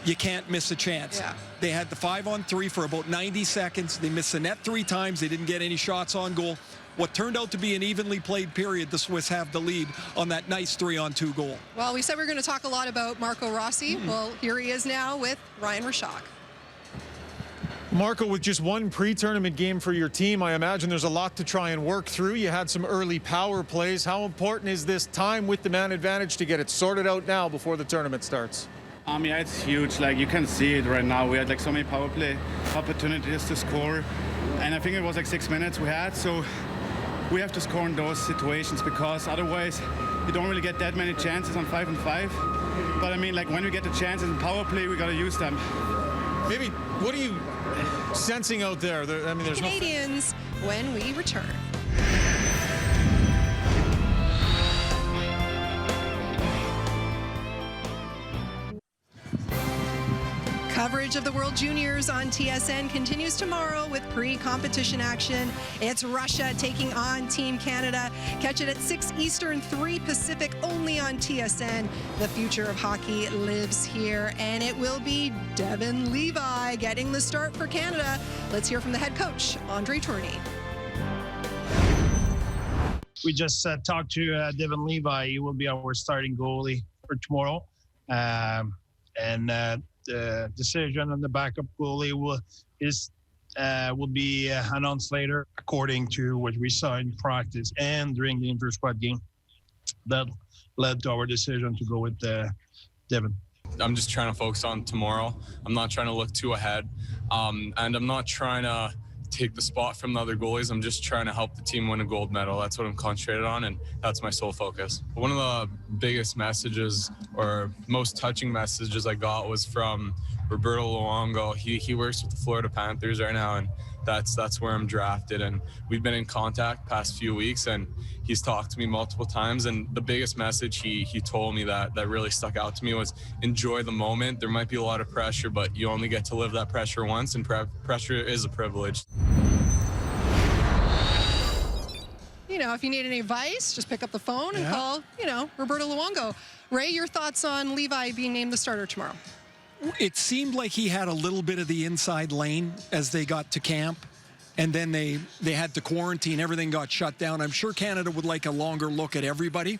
you can't miss a chance. Yeah. They had the 5-on-3 for about 90 seconds. They missed the net 3 times. They didn't get any shots on goal. What turned out to be an evenly played period, the Swiss have the lead on that nice 3-on-2 goal. Well, we said we were going to talk a lot about Marco Rossi. Well, here he is now with Ryan Rashok. Marco, with just one pre-tournament game for your team, I imagine there's a lot to try and work through. You had some early power plays. How important is this time with the man advantage to get it sorted out now before the tournament starts? Yeah, it's huge. Like, you can see it right now. We had like so many power play opportunities to score, and I think it was like 6 minutes we had. So we have to score in those situations, because otherwise you don't really get that many chances on 5-on-5. But I mean, like, when we get the chances in power play, we got to use them. Maybe, what are you sensing out there? I mean, there's Canadians when we return. Coverage of the World Juniors on TSN continues tomorrow with pre-competition action. It's Russia taking on Team Canada. Catch it at 6 Eastern, 3 Pacific, only on TSN. The future of hockey lives here, and it will be Devon Levi getting the start for Canada. Let's hear from the head coach, Andre Tourney. We just talked to Devon Levi. He will be our starting goalie for tomorrow. The decision on the backup goalie will be announced later, according to what we saw in practice and during the inter-squad game. That led to our decision to go with Devon. I'm just trying to focus on tomorrow. I'm not trying to look too ahead, and I'm not trying to take the spot from the other goalies. I'm just trying to help the team win a gold medal. That's what I'm concentrated on, and that's my sole focus. One of the biggest messages or most touching messages I got was from Roberto Luongo. He works with the Florida Panthers right now, and that's where I'm drafted, and we've been in contact past few weeks, and he's talked to me multiple times, and the biggest message he told me that really stuck out to me was enjoy the moment. There might be a lot of pressure, but you only get to live that pressure once, and pressure is a privilege. You know, if you need any advice, just pick up the phone and call, Roberto Luongo. Ray, your thoughts on Levi being named the starter tomorrow? It seemed like he had a little bit of the inside lane as they got to camp. and then they had to quarantine. Everything got shut down. I'm sure Canada would like a longer look at everybody,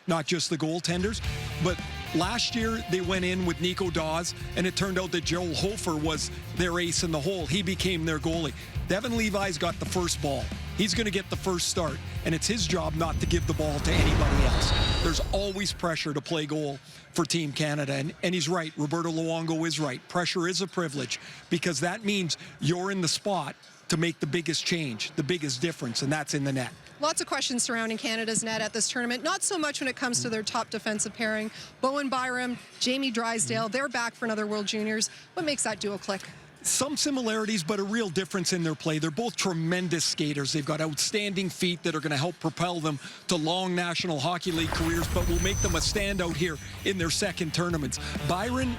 not just the goaltenders. But last year, they went in with Nico Dawes, and it turned out that Joel Hofer was their ace in the hole. He became their goalie. Devin Levi's got the first ball. He's going to get the first start, and it's his job not to give the ball to anybody else. There's always pressure to play goal for Team Canada, and he's right. Roberto Luongo is right. Pressure is a privilege, because that means you're in the spot to make the biggest change, the biggest difference, and that's in the net. Lots of questions surrounding Canada's net at this tournament, not so much when it comes to their top defensive pairing. Bowen Byram, Jamie Drysdale, they're back for another World Juniors. What makes that duo click? Some similarities, but a real difference in their play. They're both tremendous skaters. They've got outstanding feet that are going to help propel them to long National Hockey League careers, but will make them a standout here in their second tournaments. Byram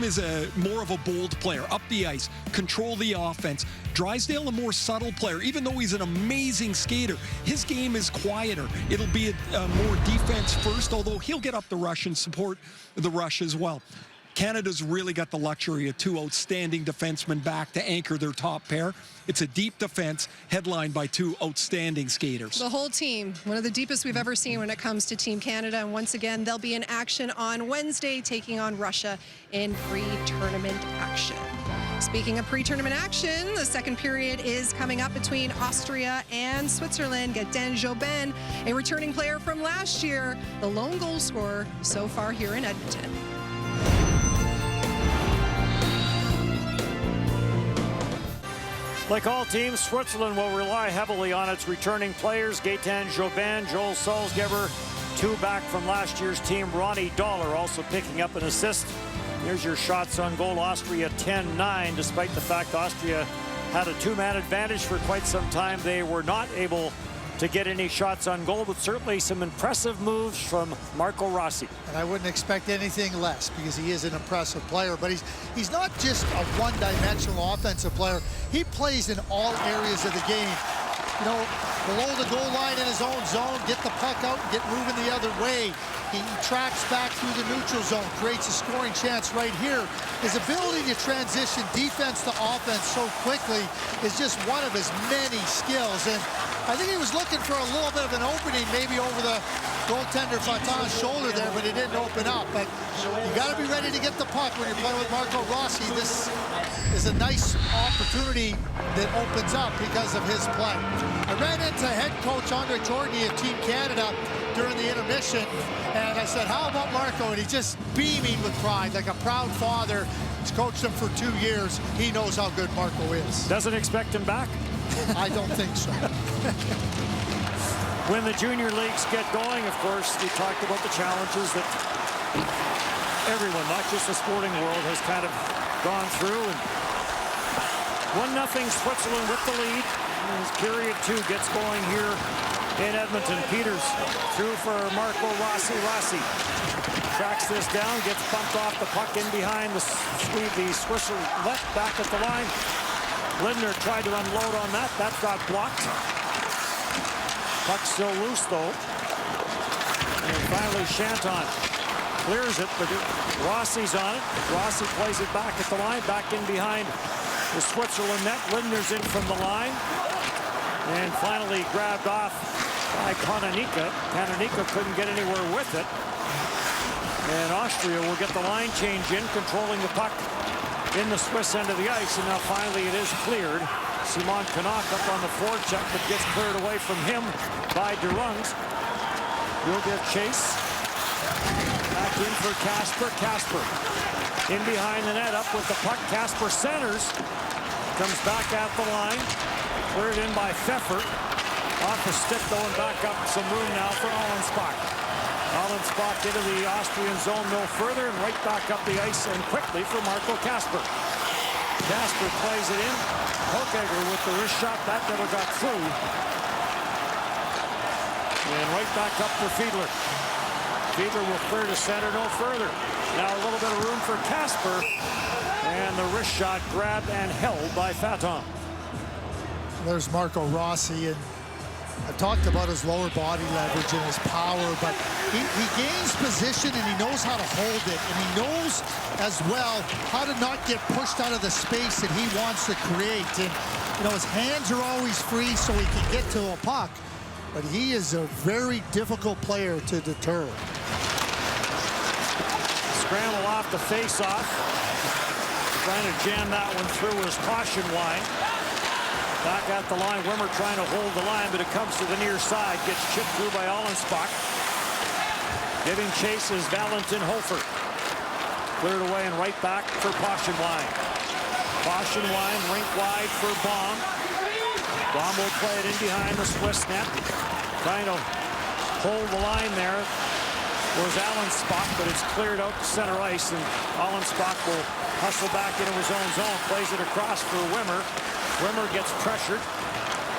is more of a bold player, up the ice, control the offense. Drysdale, a more subtle player. Even though he's an amazing skater, his game is quieter. It'll be a more defense first, although he'll get up the rush and support the rush as well. Canada's really got the luxury of two outstanding defensemen back to anchor their top pair. It's a deep defense headlined by two outstanding skaters. The whole team, one of the deepest we've ever seen when it comes to Team Canada. And once again, they'll be in action on Wednesday, taking on Russia in pre-tournament action. Speaking of pre-tournament action, the second period is coming up between Austria and Switzerland. Gaëtan Jobin, a returning player from last year, the lone goal scorer so far here in Edmonton. Like all teams, Switzerland will rely heavily on its returning players. Gaëtan Jobin, Joel Salzgeber, two back from last year's team. Ronnie Dollar also picking up an assist. Here's your shots on goal. Austria 10-9, despite the fact Austria had a two-man advantage for quite some time. They were not able to get any shots on goal, but certainly some impressive moves from Marco Rossi. And I wouldn't expect anything less, because he is an impressive player, but he's not just a one-dimensional offensive player. He plays in all areas of the game. You know, below the goal line in his own zone, get the puck out and get moving the other way. He tracks back through the neutral zone, creates a scoring chance right here. His ability to transition defense to offense so quickly is just one of his many skills. And I think he was looking for a little bit of an opening, maybe over the goaltender Fatan's shoulder there, but it didn't open up. But you got to be ready to get the puck when you're playing with Marco Rossi. This is a nice opportunity that opens up because of his play. I ran into head coach Andre Tourigny of Team Canada during the intermission, and I said, how about Marco? And he's just beaming with pride, like a proud father. He's coached him for 2 years. He knows how good Marco is. Doesn't expect him back? I don't think so. When the junior leagues get going, of course, we talked about the challenges that everyone, not just the sporting world, has kind of gone through. And 1-0 Switzerland with the lead. As period 2 gets going here in Edmonton. Peters through for Marco Rossi. Rossi tracks this down, gets bumped off the puck in behind the Swisser left back at the line. Lindner tried to unload on that. That got blocked. Puck still loose, though. And finally, Shanton clears it, but Rossi's on it. Rossi plays it back at the line, back in behind the Switzerland net. Lindner's in from the line. And finally grabbed off by Kananika. Kananika couldn't get anywhere with it. And Austria will get the line change in, controlling the puck in the Swiss end of the ice, and now finally it is cleared. Simon Canuck up on the forecheck, but gets cleared away from him by DeRungs. He'll give chase. Back in for Kasper. Kasper in behind the net, up with the puck. Kasper centers. Comes back at the line. Cleared in by Pfeffer. Off the stick, though, and back up some room now for Allenspach. Allenspach into the Austrian zone no further, and right back up the ice and quickly for Marco Kasper. Kasper plays it in. Hochegger with the wrist shot. That never got through. And right back up for Fiedler. Fiedler will clear to center no further. Now a little bit of room for Kasper. And the wrist shot grabbed and held by Faton. There's Marco Rossi, and I've talked about his lower body leverage and his power, but he gains position and he knows how to hold it, and he knows as well how to not get pushed out of the space that he wants to create. And you know, his hands are always free so he can get to a puck, but he is a very difficult player to deter. Scramble off the face-off. Trying to jam that one through his caution line. Back at the line, Wimmer trying to hold the line, but it comes to the near side. Gets chipped through by Allenspach. Giving chase is Valentin Hofer. Cleared away and right back for caution line. Caution line, rink wide for Baum. Baum will play it in behind the Swiss net. Trying to hold the line there was Allenspach, but it's cleared out to center ice, and Allenspach will hustle back into his own zone, plays it across for Wimmer. Wimmer gets pressured,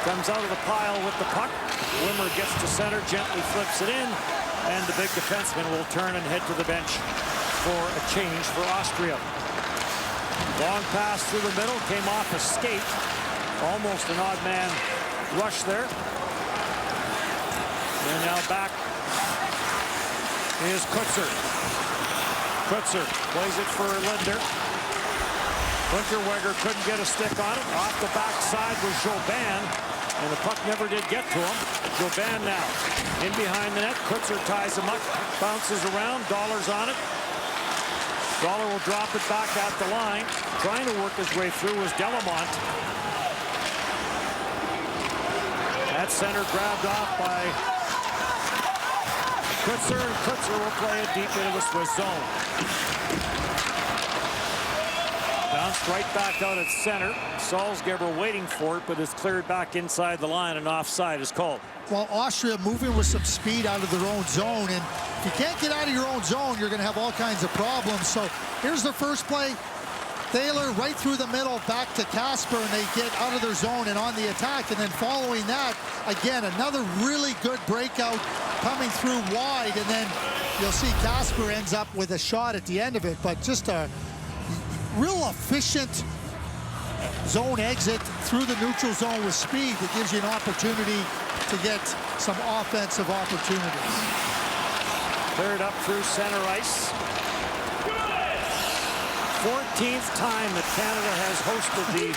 comes out of the pile with the puck. Wimmer gets to center, gently flips it in, and the big defenseman will turn and head to the bench for a change for Austria. Long pass through the middle, came off a skate. Almost an odd man rush there. And now back is Kutzer. Kutzer plays it for Linder. Unterweger couldn't get a stick on it. Off the backside was Jobin, and the puck never did get to him. Jobin now in behind the net. Kutzer ties him up, bounces around. Dollar's on it. Dollar will drop it back at the line. Trying to work his way through was Delamont. At center, grabbed off by Kutzer, and Kutzer will play it deep into the Swiss zone. Bounced right back out at center. Salzgeber waiting for it, but it's cleared back inside the line, and offside is called. Well, Austria moving with some speed out of their own zone, and if you can't get out of your own zone, you're going to have all kinds of problems. So here's the first play. Thaler right through the middle, back to Casper, and they get out of their zone and on the attack. And then following that, again, another really good breakout coming through wide, and then you'll see Casper ends up with a shot at the end of it. But just a real efficient zone exit through the neutral zone with speed that gives you an opportunity to get some offensive opportunities. Cleared up through center ice. 14th time that Canada has hosted the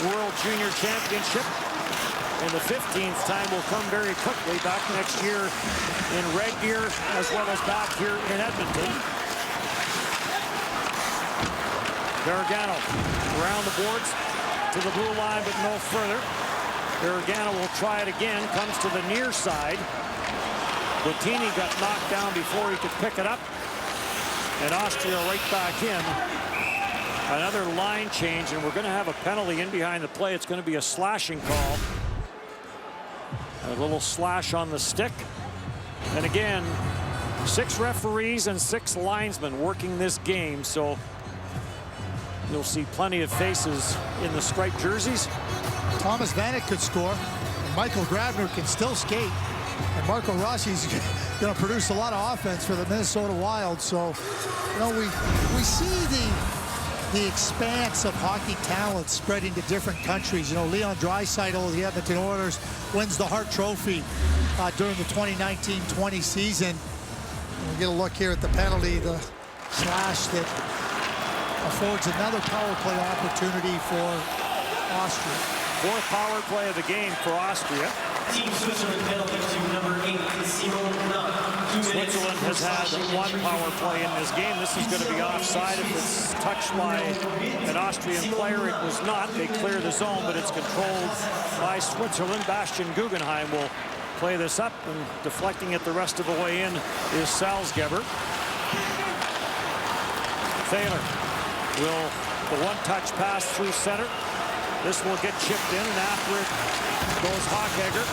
World Junior Championship, and the 15th time will come very quickly back next year in Red Deer as well as back here in Edmonton. Gargano around the boards to the blue line, but no further. Gargano will try it again, comes to the near side. Bottini got knocked down before he could pick it up, and Austria right back in. Another line change, and we're going to have a penalty in behind the play. It's going to be a slashing call. A little slash on the stick. And again, 6 referees and 6 linesmen working this game, so you'll see plenty of faces in the striped jerseys. Thomas Vanek could score. Michael Grabner can still skate. And Marco Rossi's going to produce a lot of offense for the Minnesota Wild. So, you know, we see the expanse of hockey talent spreading to different countries. You know, Leon Draisaitl of the Edmonton Oilers wins the Hart Trophy during the 2019-20 season. We'll get a look here at the penalty, the slash that affords another power play opportunity for Austria. 4th power play of the game for Austria. Team Switzerland penalty to number 8, Simon Nunn. Switzerland has had 1 power play in this game. This is going to be offside if it's touched by an Austrian player. It was not. They clear the zone, but it's controlled by Switzerland. Bastian Guggenheim will play this up, and deflecting it the rest of the way in is Salzgeber. Thaler will the one-touch pass through center. This will get chipped in, and after it goes Hochegger.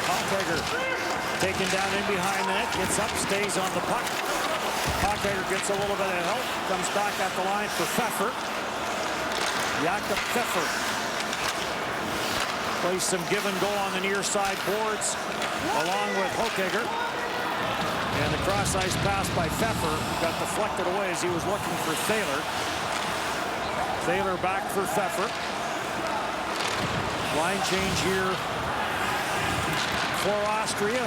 Hochegger taken down in behind the net, gets up, stays on the puck. Hochegger gets a little bit of help, comes back at the line for Pfeffer. Jakob Pfeffer plays some give and go on the near side boards along with Hochegger. And the cross-ice pass by Pfeffer got deflected away as he was looking for Thaler. Thaler back for Pfeffer. Line change here for Austria.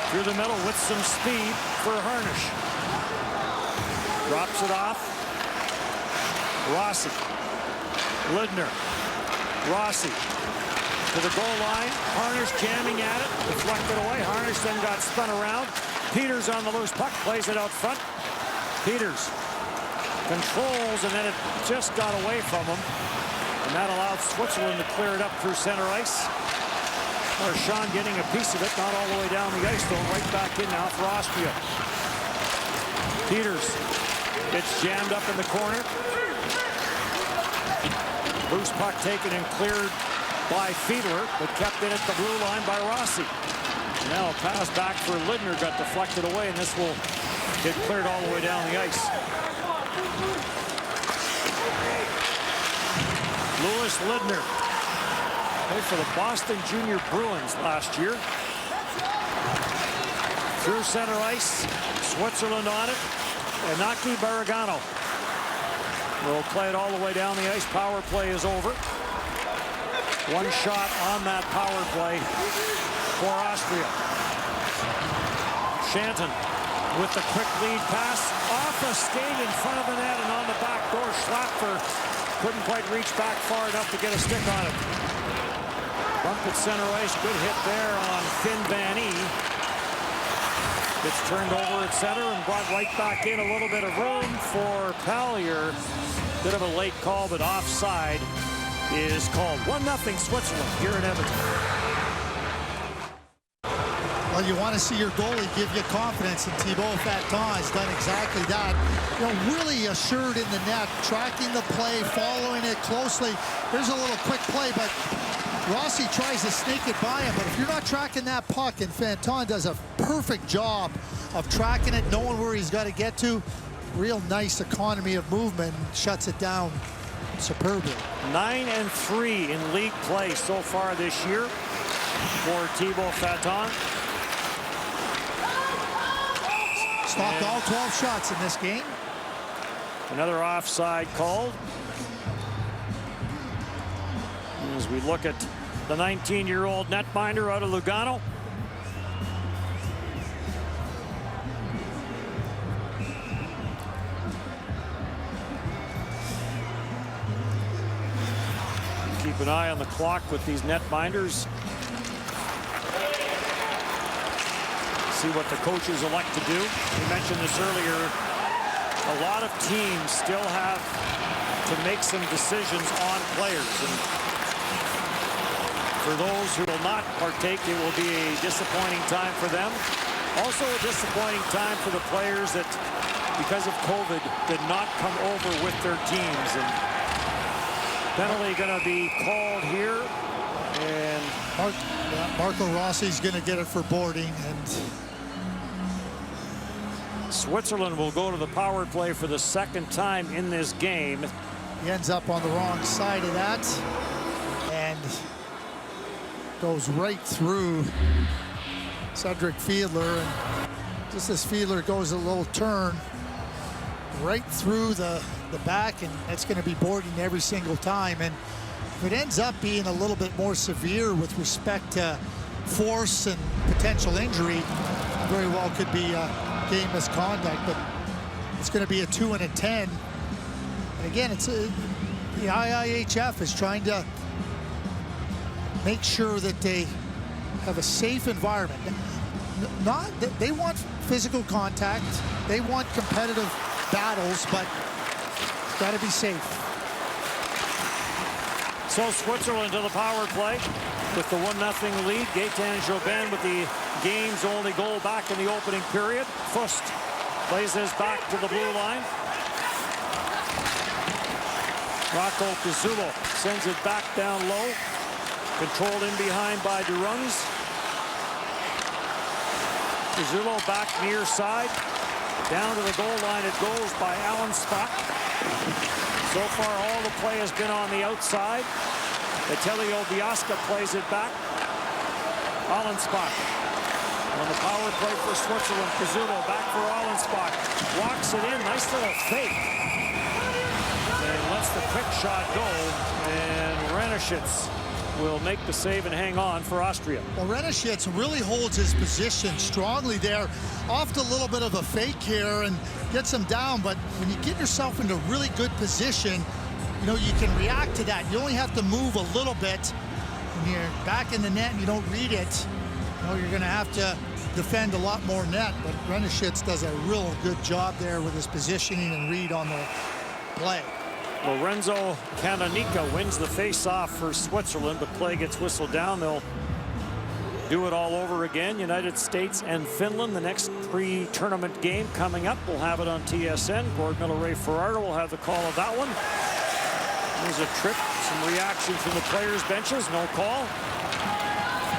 Through the middle with some speed for Harnish. Drops it off. Rossi. Lidner. Rossi to the goal line. Harnish jamming at it. Deflected away. Harnish then got spun around. Peters on the loose puck. Plays it out front. Peters controls, and then it just got away from him. And that allowed Switzerland to clear it up through center ice. Marchand getting a piece of it, not all the way down the ice, though. Right back in now for Austria. Peters gets jammed up in the corner. Loose puck taken and cleared by Fiedler, but kept in at the blue line by Rossi. Now a pass back for Lidner got deflected away, and this will get cleared all the way down the ice. Louis Lidner played for the Boston Junior Bruins last year. Through center ice, Switzerland on it, and Naki Barragano will play it all the way down the ice. Power play is over. One shot on that power play for Austria. Shanton with the quick lead pass off a skate in front of the net and on the back door. Schlapfer couldn't quite reach back far enough to get a stick on it. Bump at center ice. Good hit there on Finn Van E. Gets turned over at center and brought right back in. A little bit of room for Pallier. Bit of a late call, but offside is called. 1-0 Switzerland here in Edmonton. Well, you want to see your goalie give you confidence, and Thibaut Faton has done exactly that. You know, really assured in the net, tracking the play, following it closely. Here's a little quick play, but Rossi tries to sneak it by him. But if you're not tracking that puck, and Faton does a perfect job of tracking it, knowing where he's got to get to, real nice economy of movement, shuts it down superbly. 9-3 in league play so far this year for Thibaut Faton. Stopped all 12 shots in this game. Another offside called. As we look at the 19-year-old netminder out of Lugano. Keep an eye on the clock with these netminders. See what the coaches elect to do. We mentioned this earlier. A lot of teams still have to make some decisions on players. And for those who will not partake, it will be a disappointing time for them. Also a disappointing time for the players that, because of COVID, did not come over with their teams. And penalty going to be called here. And Marco Rossi's going to get it for boarding. And Switzerland will go to the power play for the second time in this game. He ends up on the wrong side of that and goes right through Cedric Fiedler. And just as Fiedler goes a little turn right through the back, and that's going to be boarding every single time. And if it ends up being a little bit more severe with respect to force and potential injury, very well could be game misconduct, but it's going to be a 2 and a 10. And again, it's the IIHF is trying to make sure that they have a safe environment. Not that they want physical contact, they want competitive battles, but it's got to be safe. So Switzerland to the power play with the 1-0 lead. Gaetan Jobin with the game's only goal back in the opening period. Fust plays this back to the blue line. Rocco Pizzulo sends it back down low. Controlled in behind by Durungs. Pizzulo back near side. Down to the goal line it goes by Alan Spock. So far all the play has been on the outside. Etelio Biasca plays it back. Allenspach on the power play for Switzerland. Pizzulo back for Allenspach. Walks it in. Nice little fake. And lets the quick shot go. And Renishitz will make the save and hang on for Austria. Well, Renishitz really holds his position strongly there. Off a little bit of a fake here and gets him down, but when you get yourself into really good position, you know, you can react to that. You only have to move a little bit. When you're back in the net and you don't read it, you know, you're going to have to defend a lot more net, but Renishitz does a real good job there with his positioning and read on the play. Lorenzo Canonica wins the face-off for Switzerland, but play gets whistled down. They'll do it all over again. United States and Finland, the next pre-tournament game coming up. We'll have it on TSN. Gord Miller, Ray Ferraro will have the call of that one. There's a trip, some reaction from the players' benches, no call.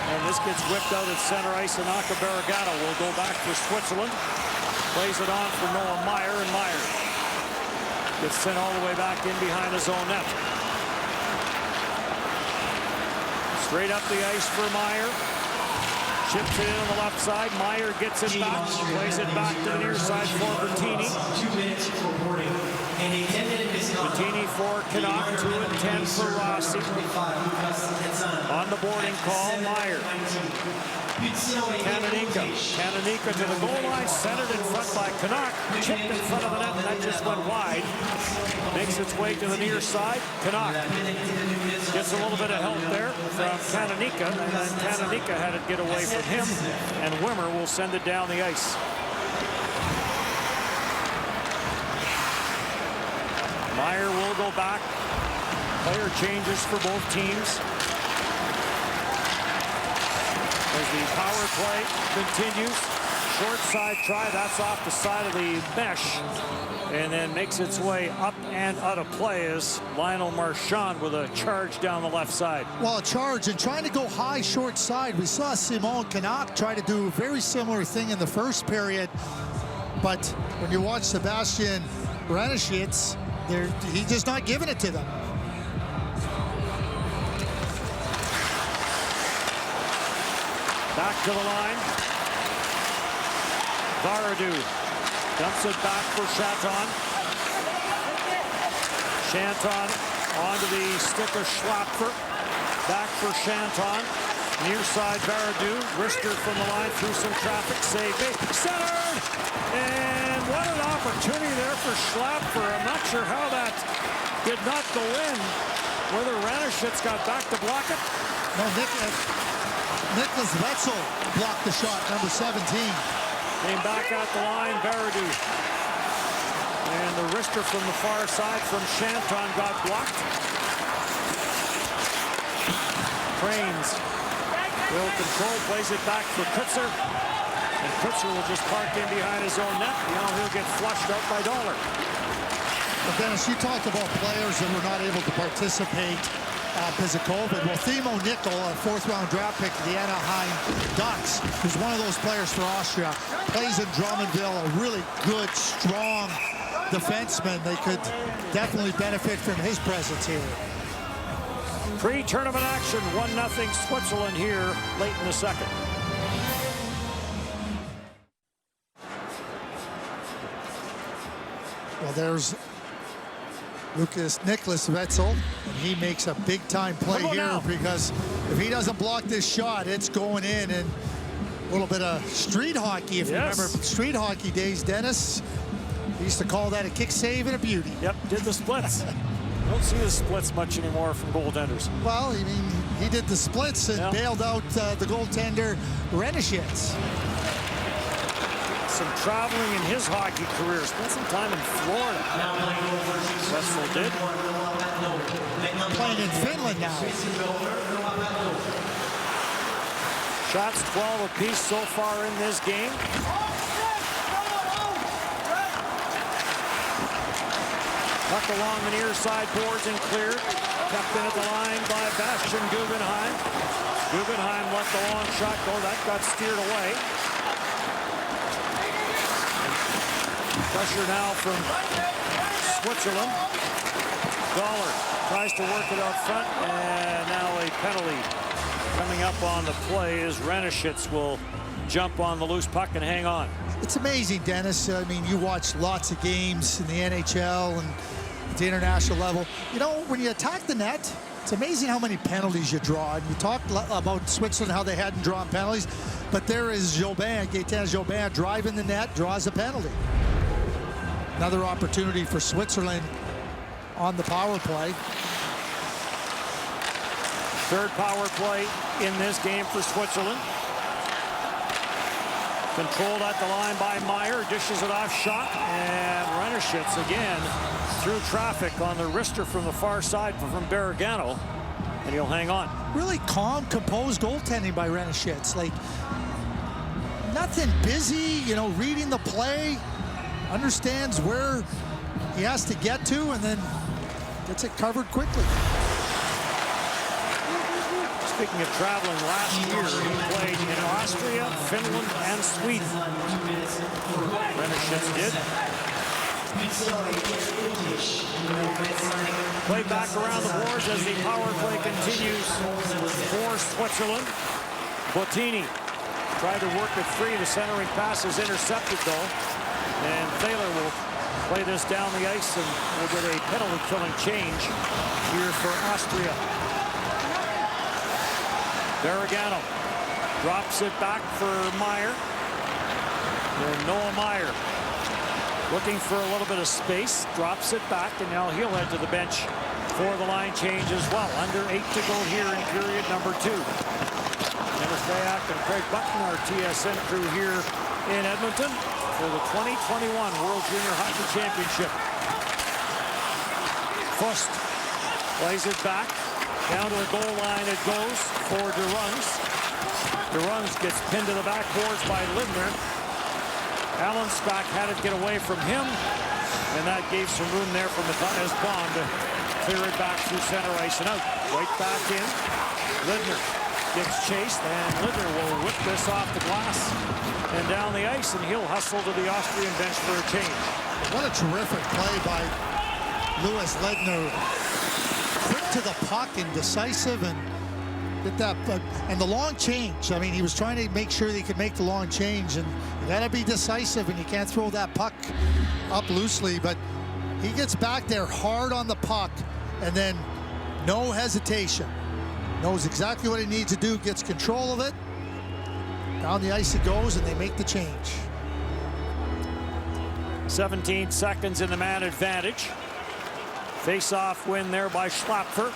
And this gets whipped out at center ice, and Anka Barragato will go back for Switzerland. Plays it on for Noah Meyer, and Meyer gets sent all the way back in behind his own net. Straight up the ice for Meyer. Chips it in on the left side. Meyer gets it back. Plays it back to the near side for Bertini. 2 minutes for boarding. And a 10-minute Bertini for Canuck. 2 and 10 for Rossi. On the boarding call, Meyer. Canonica to the goal line, centered in front by Canuck, chipped in front of the net, and that just went wide. Makes its way to the near side. Canuck gets a little bit of help there from Canonica, and then Canonica had it get away from him, and Wimmer will send it down the ice. Meyer will go back. Player changes for both teams. As the power play continues, short side try, that's off the side of the mesh, and then makes its way up and out of play as Lionel Marchand with a charge down the left side. Well, a charge and trying to go high short side. We saw Simon Canuck try to do a very similar thing in the first period, but when you watch Sebastian Renishitz, he's just not giving it to them. Back to the line. Varadu dumps it back for Chanton. Chanton onto the stick of Schlapfer. Back for Chanton. Near side Varadu. Rister from the line through some traffic. Save big. Centered! And what an opportunity there for Schlapfer. I'm not sure how that did not go in. Whether Ranishitz got back to block it. No, Nicholas Wetzel blocked the shot, number 17. Came back out the line, Varadu. And the wrister from the far side from Chanton got blocked. Cranes will control, plays it back for Kutzer. And Kutzer will just park in behind his own net. You know, he'll get flushed out by Dollar. But Dennis, you talked about players that were not able to participate because of COVID. Well, Timo Nickel, a fourth-round draft pick of the Anaheim Ducks, who's one of those players for Austria, plays in Drummondville, a really good, strong defenseman. They could definitely benefit from his presence here. Pre-tournament action, 1-0 Switzerland here late in the second. Well, there's Nicholas Wetzel, and he makes a big-time play here now. because if he doesn't block this shot, it's going in. And a little bit of street hockey, if you remember street hockey days, Dennis. We used to call that a kick save and a beauty. Yep, did the splits. Don't see the splits much anymore from goaltenders. Well, I mean, he did the splits and bailed out the goaltender Renishitz. Some traveling in his hockey career. Spent some time in Florida. Wetzel did. Playing in Finland now. Shots 12 apiece so far in this game. Tucked along the near side boards and cleared. Kept in at the line by Bastian Guggenheim. Guggenheim let the long shot go. That got steered away. Pressure now from Switzerland. Dollar tries to work it out front, and now a penalty coming up on the play as Renishitz will jump on the loose puck and hang on. It's amazing, Dennis. I mean, you watch lots of games in the NHL and at the international level. You know, when you attack the net, It's amazing how many penalties you draw. And you talk about Switzerland, how they hadn't drawn penalties, but there is Jobin, Gaetan Jobin, driving the net, draws a penalty. Another opportunity for Switzerland on the power play. Third power play in this game for Switzerland. Controlled at the line by Meyer, dishes it off, shot, and Renishitz again through traffic on the wrister from the far side from Bergano, and he'll hang on. Really calm, composed goaltending by Renishitz. Like, nothing busy, you know, reading the play, understands where he has to get to, and then gets it covered quickly. Speaking of traveling, last year he played in Austria, Finland, and Sweden. Renishitz did. Play back around the boards as the power play continues for Switzerland. Bottini tried to work it free. The centering pass is intercepted, though. And Thaler will play this down the ice, and we'll get a penalty-killing change here for Austria. Bergano drops it back for Meyer. And Noah Meyer looking for a little bit of space, drops it back, and now he'll head to the bench for the line change as well. Under 8 to go here in period number 2. Dennis Dayak and Craig Button, our TSN crew here in Edmonton for the 2021 World Junior Hockey Championship. Fust plays it back. Down to the goal line it goes for DeRungs. DeRungs gets pinned to the backboards by Lindner. Allenstock had it get away from him, and that gave some room there for Matthias Bond to clear it back through center ice and out. Right back in. Lindner gets chased, and Lindner will whip this off the glass and down the ice, and he'll hustle to the Austrian bench for a change. What a terrific play by Louis Lindner. Quick to the puck and decisive, and get that, and the long change. I mean, he was trying to make sure that he could make the long change, and you gotta be decisive, and you can't throw that puck up loosely, but he gets back there hard on the puck, and then no hesitation. Knows exactly what he needs to do, gets control of it. Down the ice it goes, and they make the change. 17 seconds in the man advantage. Face-off win there by Schlapfer.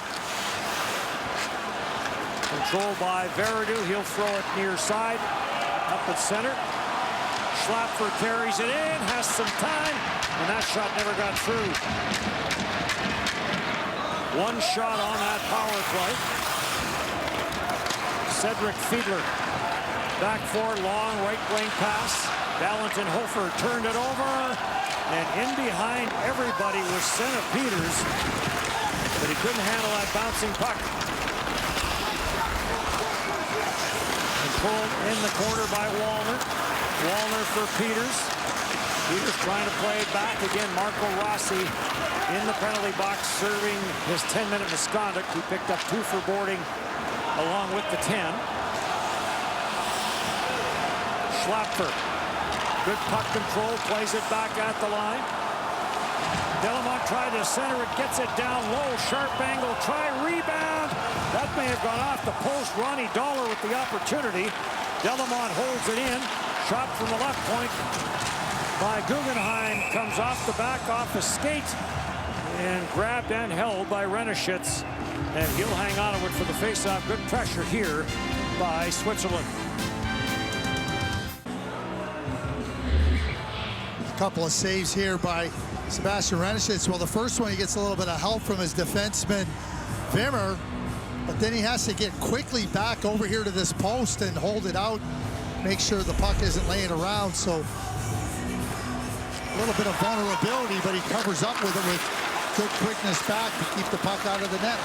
Controlled by Veredu. He'll throw it near side. Up at center. Schlapfer carries it in. Has some time. And that shot never got through. One shot on that power play. Cedric Fiedler. Back forward, long right wing pass. Valentin Hofer turned it over. And in behind everybody was Senna Peters, but he couldn't handle that bouncing puck. Controlled in the corner by Wallner. Wallner for Peters. Peters trying to play it back again. Marco Rossi in the penalty box serving his 10-minute misconduct. He picked up 2 for boarding along with the 10. Schlapfer. Good puck control, plays it back at the line. Delamont tried to center it, gets it down low, sharp angle, try rebound. That may have gone off the post. Ronnie Dollar with the opportunity. Delamont holds it in. Shot from the left point by Guggenheim. Comes off the back, off the skate, and grabbed and held by Renishitz. And he'll hang on to it for the faceoff. Good pressure here by Switzerland. Couple of saves here by Sebastian Renishitz. Well, the first one, he gets a little bit of help from his defenseman, Wimmer, but then he has to get quickly back over here to this post and hold it out, make sure the puck isn't laying around. So a little bit of vulnerability, but he covers up with it with good quickness back to keep the puck out of the net.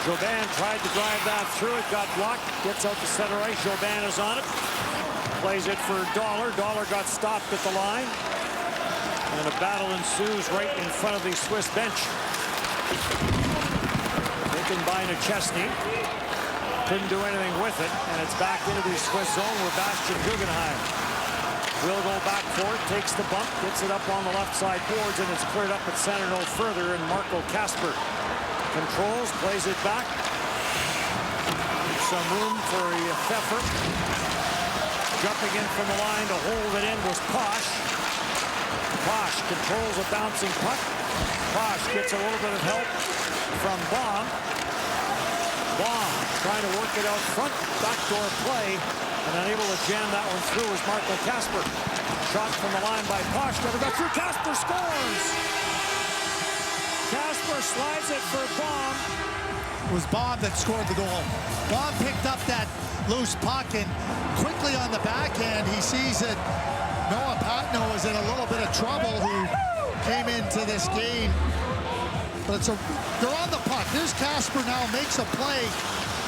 Jobin tried to drive that through. It got blocked. Gets out to center ice. Jobin is on it. Plays it for Dollar. Dollar got stopped at the line. And a battle ensues right in front of the Swiss bench. Taken by Nechesny. Couldn't do anything with it. And it's back into the Swiss zone where Bastian Guggenheim will go back for it. Takes the bump. Gets it up on the left side boards. And it's cleared up at center no further. And Marco Kasper controls, plays it back. Some room for Pfeffer. Jumping in from the line to hold it in was Posh. Posh controls a bouncing puck. Posh gets a little bit of help from Baum. Baum trying to work it out front. Backdoor play. And unable to jam that one through is Marco Kasper. Shot from the line by Posh. Never got through. Kasper scores! Kasper slides it for Baum. It was Baum that scored the goal. Baum picked up that loose puck, and quickly on the backhand, he sees that Noah Patno is in a little bit of trouble, who came into this game. But they're on the puck. There's Kasper now, makes a play.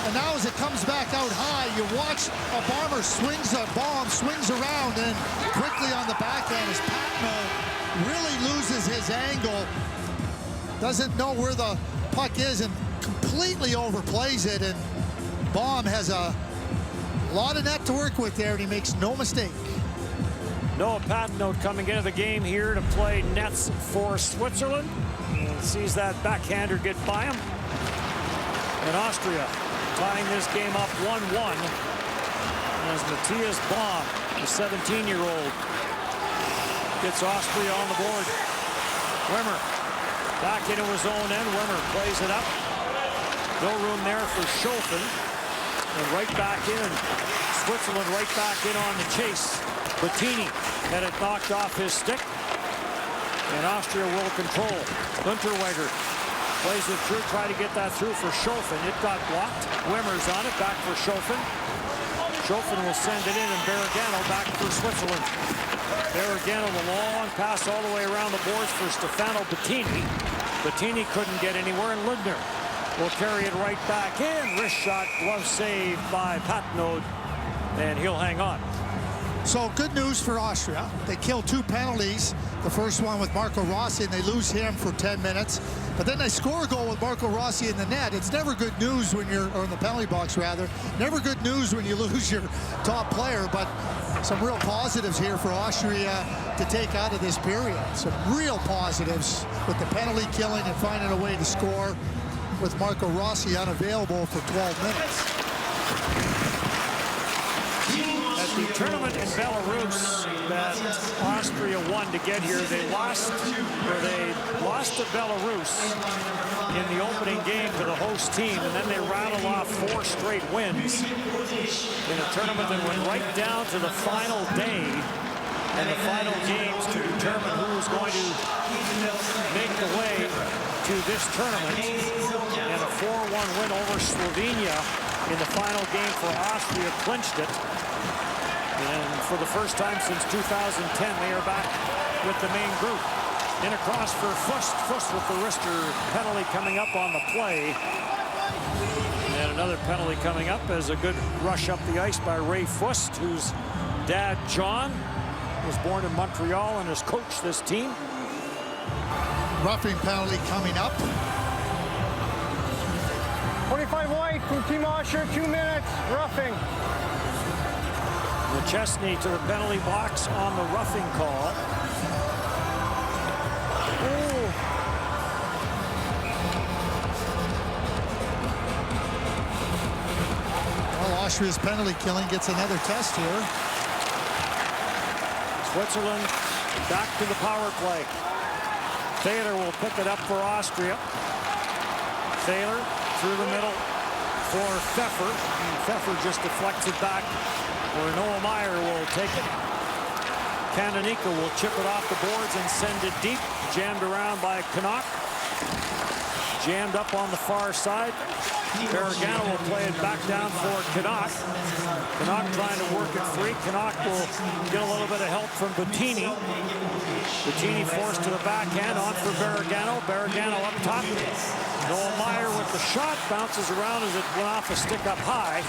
And now as it comes back out high, you watch a bomber swings a bomb, swings around, and quickly on the backhand as Patno really loses his angle. Doesn't know where the puck is and completely overplays it. And Baum has a lot of net to work with there, and he makes no mistake. Noah Patno coming into the game here to play nets for Switzerland. And sees that backhander get by him. And Austria tying this game up 1-1 as Matthias Baum, the 17-year-old, gets Austria on the board. Wimmer back into his own end. Wimmer plays it up. No room there for Schofen. And right back in. Switzerland right back in on the chase. Bettini had it knocked off his stick. And Austria will control. Unterweger plays it through, try to get that through for Schofen. It got blocked. Wimmer's on it, back for Schofen. Schofen will send it in, and Bergano back for Switzerland. Bergano, the long pass all the way around the boards for Stefano Bettini. Bettini couldn't get anywhere, and Lindner will carry it right back in. Wrist shot, glove saved by Patno, and he'll hang on. So good news for Austria. They kill 2 penalties. The first one with Marco Rossi, and they lose him for 10 minutes. But then they score a goal with Marco Rossi in the net. It's never good news when you're, or in the penalty box rather, never good news when you lose your top player, but some real positives here for Austria to take out of this period. Some real positives with the penalty killing and finding a way to score with Marco Rossi unavailable for 12 minutes. At the tournament in Belarus that Austria won to get here, they lost to Belarus in the opening game to the host team, and then they rattled off 4 straight wins in a tournament that went right down to the final day and the final games to determine who was going to make the way to this tournament. And a 4-1 win over Slovenia in the final game for Austria clinched it. And for the first time since 2010, they are back with the main group. In across for Fust. Fust with the wrister penalty coming up on the play. And another penalty coming up as a good rush up the ice by Ray Fust, whose dad, John, was born in Montreal and has coached this team. Roughing penalty coming up. 25 white from Team Austria, 2 minutes, roughing. McChesney to the penalty box on the roughing call. Ooh. Well, Austria's penalty killing gets another test here. Switzerland back to the power play. Thaler will pick it up for Austria. Thaler through the middle for Pfeffer. And Pfeffer just deflects it back where Noah Meyer will take it. Kandanika will chip it off the boards and send it deep. Jammed around by Canuck. Jammed up on the far side. Bergano will play it back down for Canuck. Canuck trying to work it free. Canuck will get a little bit of help from Bettini. Bettini forced to the backhand, on for Bergano. Bergano up top. Noah Meyer with the shot, bounces around as it went off a stick up high.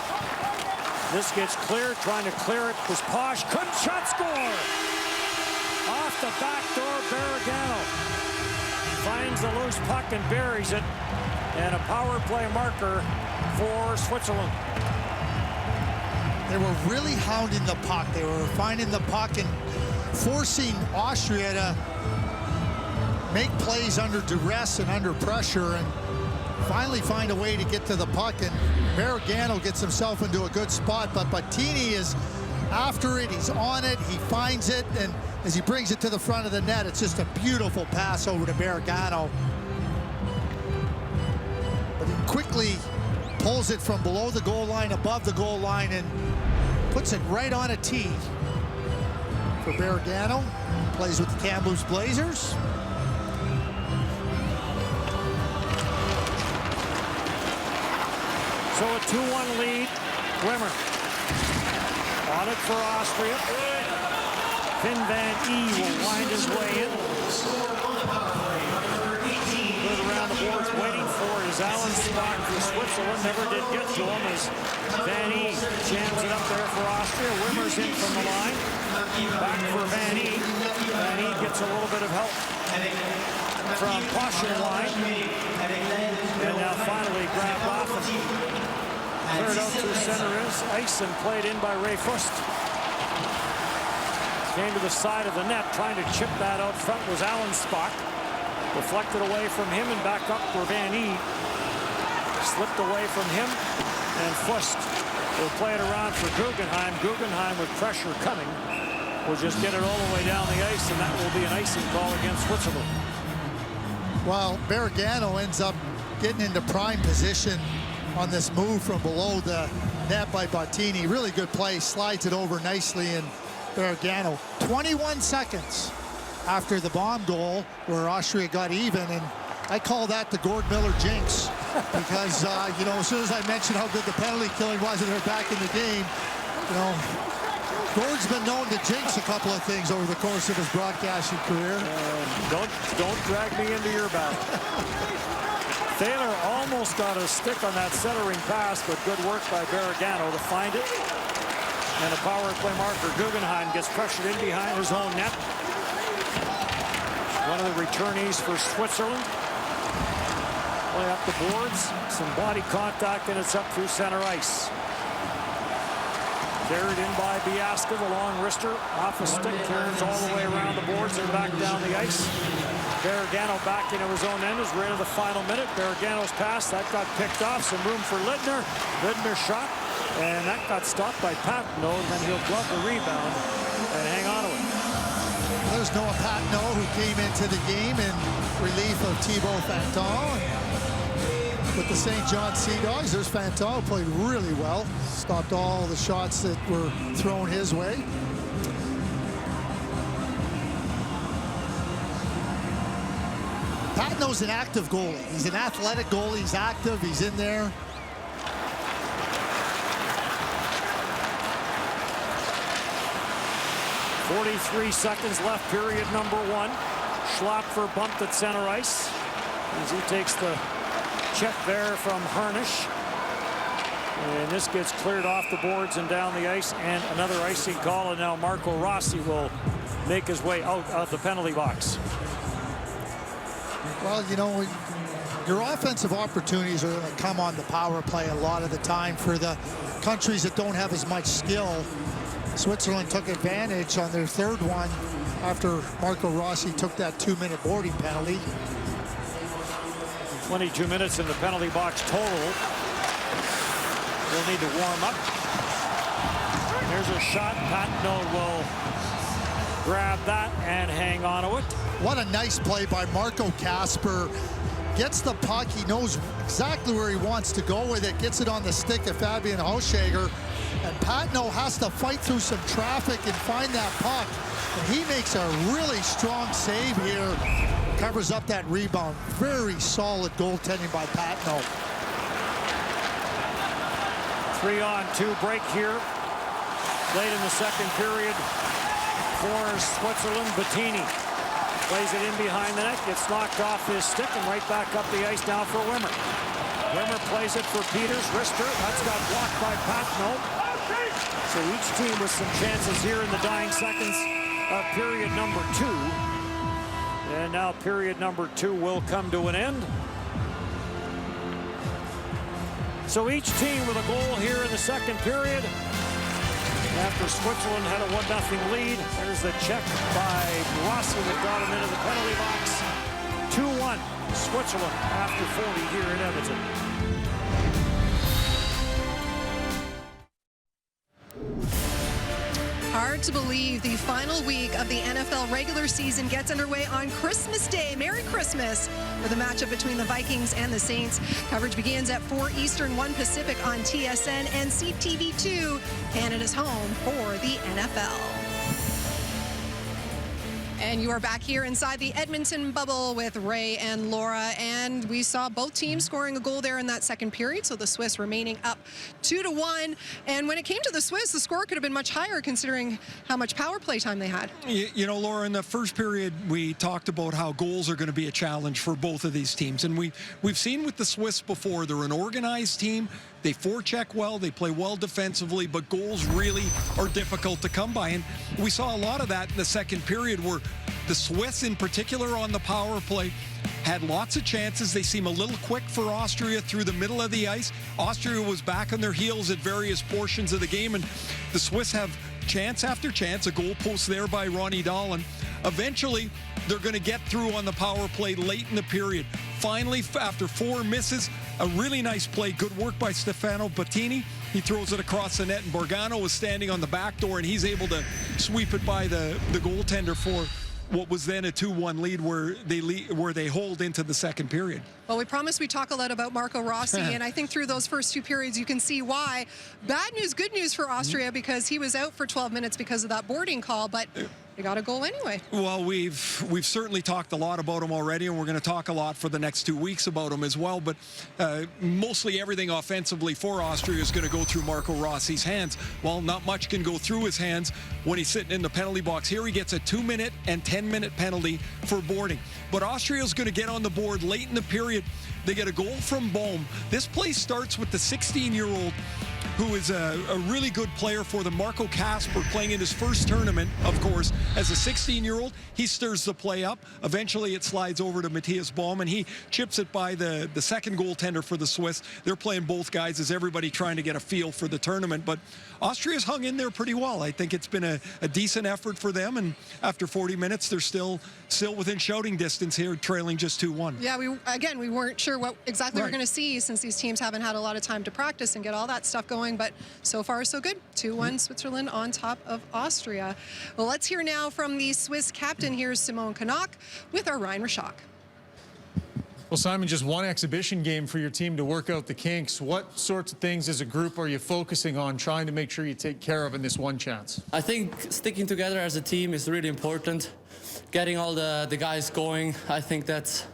This gets cleared, trying to clear it was Posh. Couldn't shot, score! Off the back door, Bergano finds the loose puck and buries it. And a power play marker for Switzerland. They were really hounding the puck. They were finding the puck and forcing Austria to make plays under duress and under pressure. And finally find a way to get to the puck, and Barragano gets himself into a good spot, but Bottini is after it. He's on it. He finds it, and as he brings it to the front of the net, it's just a beautiful pass over to Barragano. But he quickly pulls it from below the goal line, above the goal line, and puts it right on a tee for Barragano. Plays with the Kamloops Blazers. So a 2-1 lead. Wimmer on it for Austria. Finn Van E will wind his way in. Good around the boards, waiting for his Allen Spock for Switzerland. Never did get to him as Van E jams it up there for Austria. Wimmer's in from the line. Back for Van E. Van E gets a little bit of help from Poschenline. And now finally grabbed off and cleared out through center ice and played in by Ray Fust. Came to the side of the net, trying to chip that out front was Allen Spock. Deflected away from him and back up for Van E. Slipped away from him, and Fust will play it around for Guggenheim. Guggenheim with pressure coming will just get it all the way down the ice, and that will be an icing call against Switzerland. Well, Barragano ends up getting into prime position on this move from below the net by Bottini. Really good play, slides it over nicely, and Barragano, 21 seconds after the bomb goal where Austria got even, and I call that the Gord Miller jinx because, you know, as soon as I mentioned how good the penalty killing was and they're back in the game, you know, Gord's been known to jinx a couple of things over the course of his broadcasting career. Don't drag me into your battle. Thaler almost got a stick on that centering pass, but good work by Barragano to find it. And a power play marker. Guggenheim gets pressured in behind his own net. One of the returnees for Switzerland. Play up the boards. Some body contact, and it's up through center ice. Carried in by Biasca, the long wrister. Off a stick, turns all the way around the boards and back down the ice. Barragano back into his own end as we're into the final minute. Barragano's pass, that got picked off. Some room for Lidner. Lidner shot, and that got stopped by Patino, and then he'll glove the rebound and hang on to it. There's Noah Patino, who came into the game in relief of Thibaut Fanton. With the St. John Sea Dogs, there's Fanton, played really well. Stopped all the shots that were thrown his way. Patino's an active goalie. He's an athletic goalie. He's active. He's in there. .43 seconds left, period number 1. Schlapfer bumped at center ice as he takes the check there from Harnish. And this gets cleared off the boards and down the ice, and another icing call, and now Marco Rossi will make his way out of the penalty box. Well, you know, your offensive opportunities are going to come on the power play a lot of the time for the countries that don't have as much skill. Switzerland took advantage on their third one after Marco Rossi took that 2-minute boarding penalty. 22 minutes in the penalty box total. We'll need to warm up. There's a shot. Patino will grab that and hang on to it. What a nice play by Marco Kasper. Gets the puck. He knows exactly where he wants to go with it. Gets it on the stick of Fabian Hauschager. And Patino has to fight through some traffic and find that puck. And he makes a really strong save here. Covers up that rebound. Very solid goaltending by Patino. 3-on-2 break here. Late in the second period for Switzerland. Bottini plays it in behind the net, gets knocked off his stick, and right back up the ice now for Wimmer. Wimmer plays it for Peters. Rister, that's got blocked by Patino. So each team with some chances here in the dying seconds of period number 2. And now period number 2 will come to an end. So each team with a goal here in the second period. After Switzerland had a 1-0 lead, there's the check by Rossi that got him into the penalty box. 2-1 2-1, Switzerland after 40 here in Edmonton. Hard to believe the final week of the NFL regular season gets underway on Christmas Day. Merry Christmas for the matchup between the Vikings and the Saints. Coverage begins at 4 Eastern, 1 Pacific on TSN and CTV2, Canada's home for the NFL. And you are back here inside the Edmonton bubble with Ray and Laura. And we saw both teams scoring a goal there in that second period. So the Swiss remaining up 2-1. And when it came to the Swiss, the score could have been much higher considering how much power play time they had. You know, Laura, in the first period, we talked about how goals are going to be a challenge for both of these teams. And we've seen with the Swiss before, they're an organized team. They forecheck well, they play well defensively, but goals really are difficult to come by. And we saw a lot of that in the second period where the Swiss in particular on the power play had lots of chances. They seem a little quick for Austria through the middle of the ice. Austria was back on their heels at various portions of the game, and the Swiss have chance after chance, a goal post there by Ronnie Dahlin. Eventually, they're going to get through on the power play late in the period. Finally, after 4 misses, a really nice play. Good work by Stefano Bottini. He throws it across the net, and Borgano was standing on the back door, and he's able to sweep it by the goaltender for what was then a 2-1 lead where they hold into the second period. Well, we promised we'd talk a lot about Marco Rossi, and I think through those first 2 periods you can see why. Bad news, good news for Austria because he was out for 12 minutes because of that boarding call, but they got a goal anyway. Well, we've certainly talked a lot about him already, and we're going to talk a lot for the next 2 weeks about him as well, but mostly everything offensively for Austria is going to go through Marco Rossi's hands. Well, not much can go through his hands when he's sitting in the penalty box. Here he gets a 2-minute and 10-minute penalty for boarding. But Austria's going to get on the board late in the period. They get a goal from Bohm. This play starts with the 16-year-old who is a really good player for them, Marco Kasper, playing in his first tournament, of course, as a 16-year-old. He stirs the play up. Eventually, it slides over to Matthias Bohm, and he chips it by the second goaltender for the Swiss. They're playing both guys as everybody trying to get a feel for the tournament, but Austria's hung in there pretty well. I think it's been a decent effort for them, and after 40 minutes, they're still within shouting distance here, trailing just 2-1. Yeah, we weren't sure what exactly we're going to see since these teams haven't had a lot of time to practice and get all that stuff going, but so far so good. 2-1 Switzerland on top of Austria. Well, let's hear now from the Swiss captain. Here's Simon Canuck with our Ryan Rashok. Well, Simon, just one exhibition game for your team to work out the kinks. What sorts of things as a group are you focusing on trying to make sure you take care of in this one chance? I think sticking together as a team is really important. Getting all the guys going, I think that's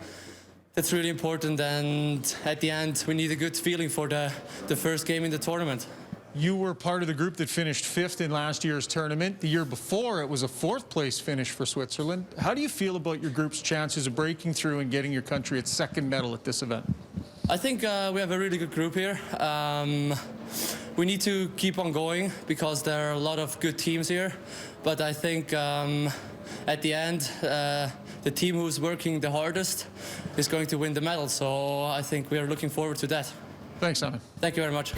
really important. And at the end, we need a good feeling for the first game in the tournament. You were part of the group that finished 5th in last year's tournament. The year before, it was a 4th place finish for Switzerland. How do you feel about your group's chances of breaking through and getting your country its 2nd medal at this event? I think we have a really good group here. We need to keep on going because there are a lot of good teams here. But I think at the end, the team who's working the hardest is going to win the medal. So I think we are looking forward to that. Thanks, Simon. Thank you very much.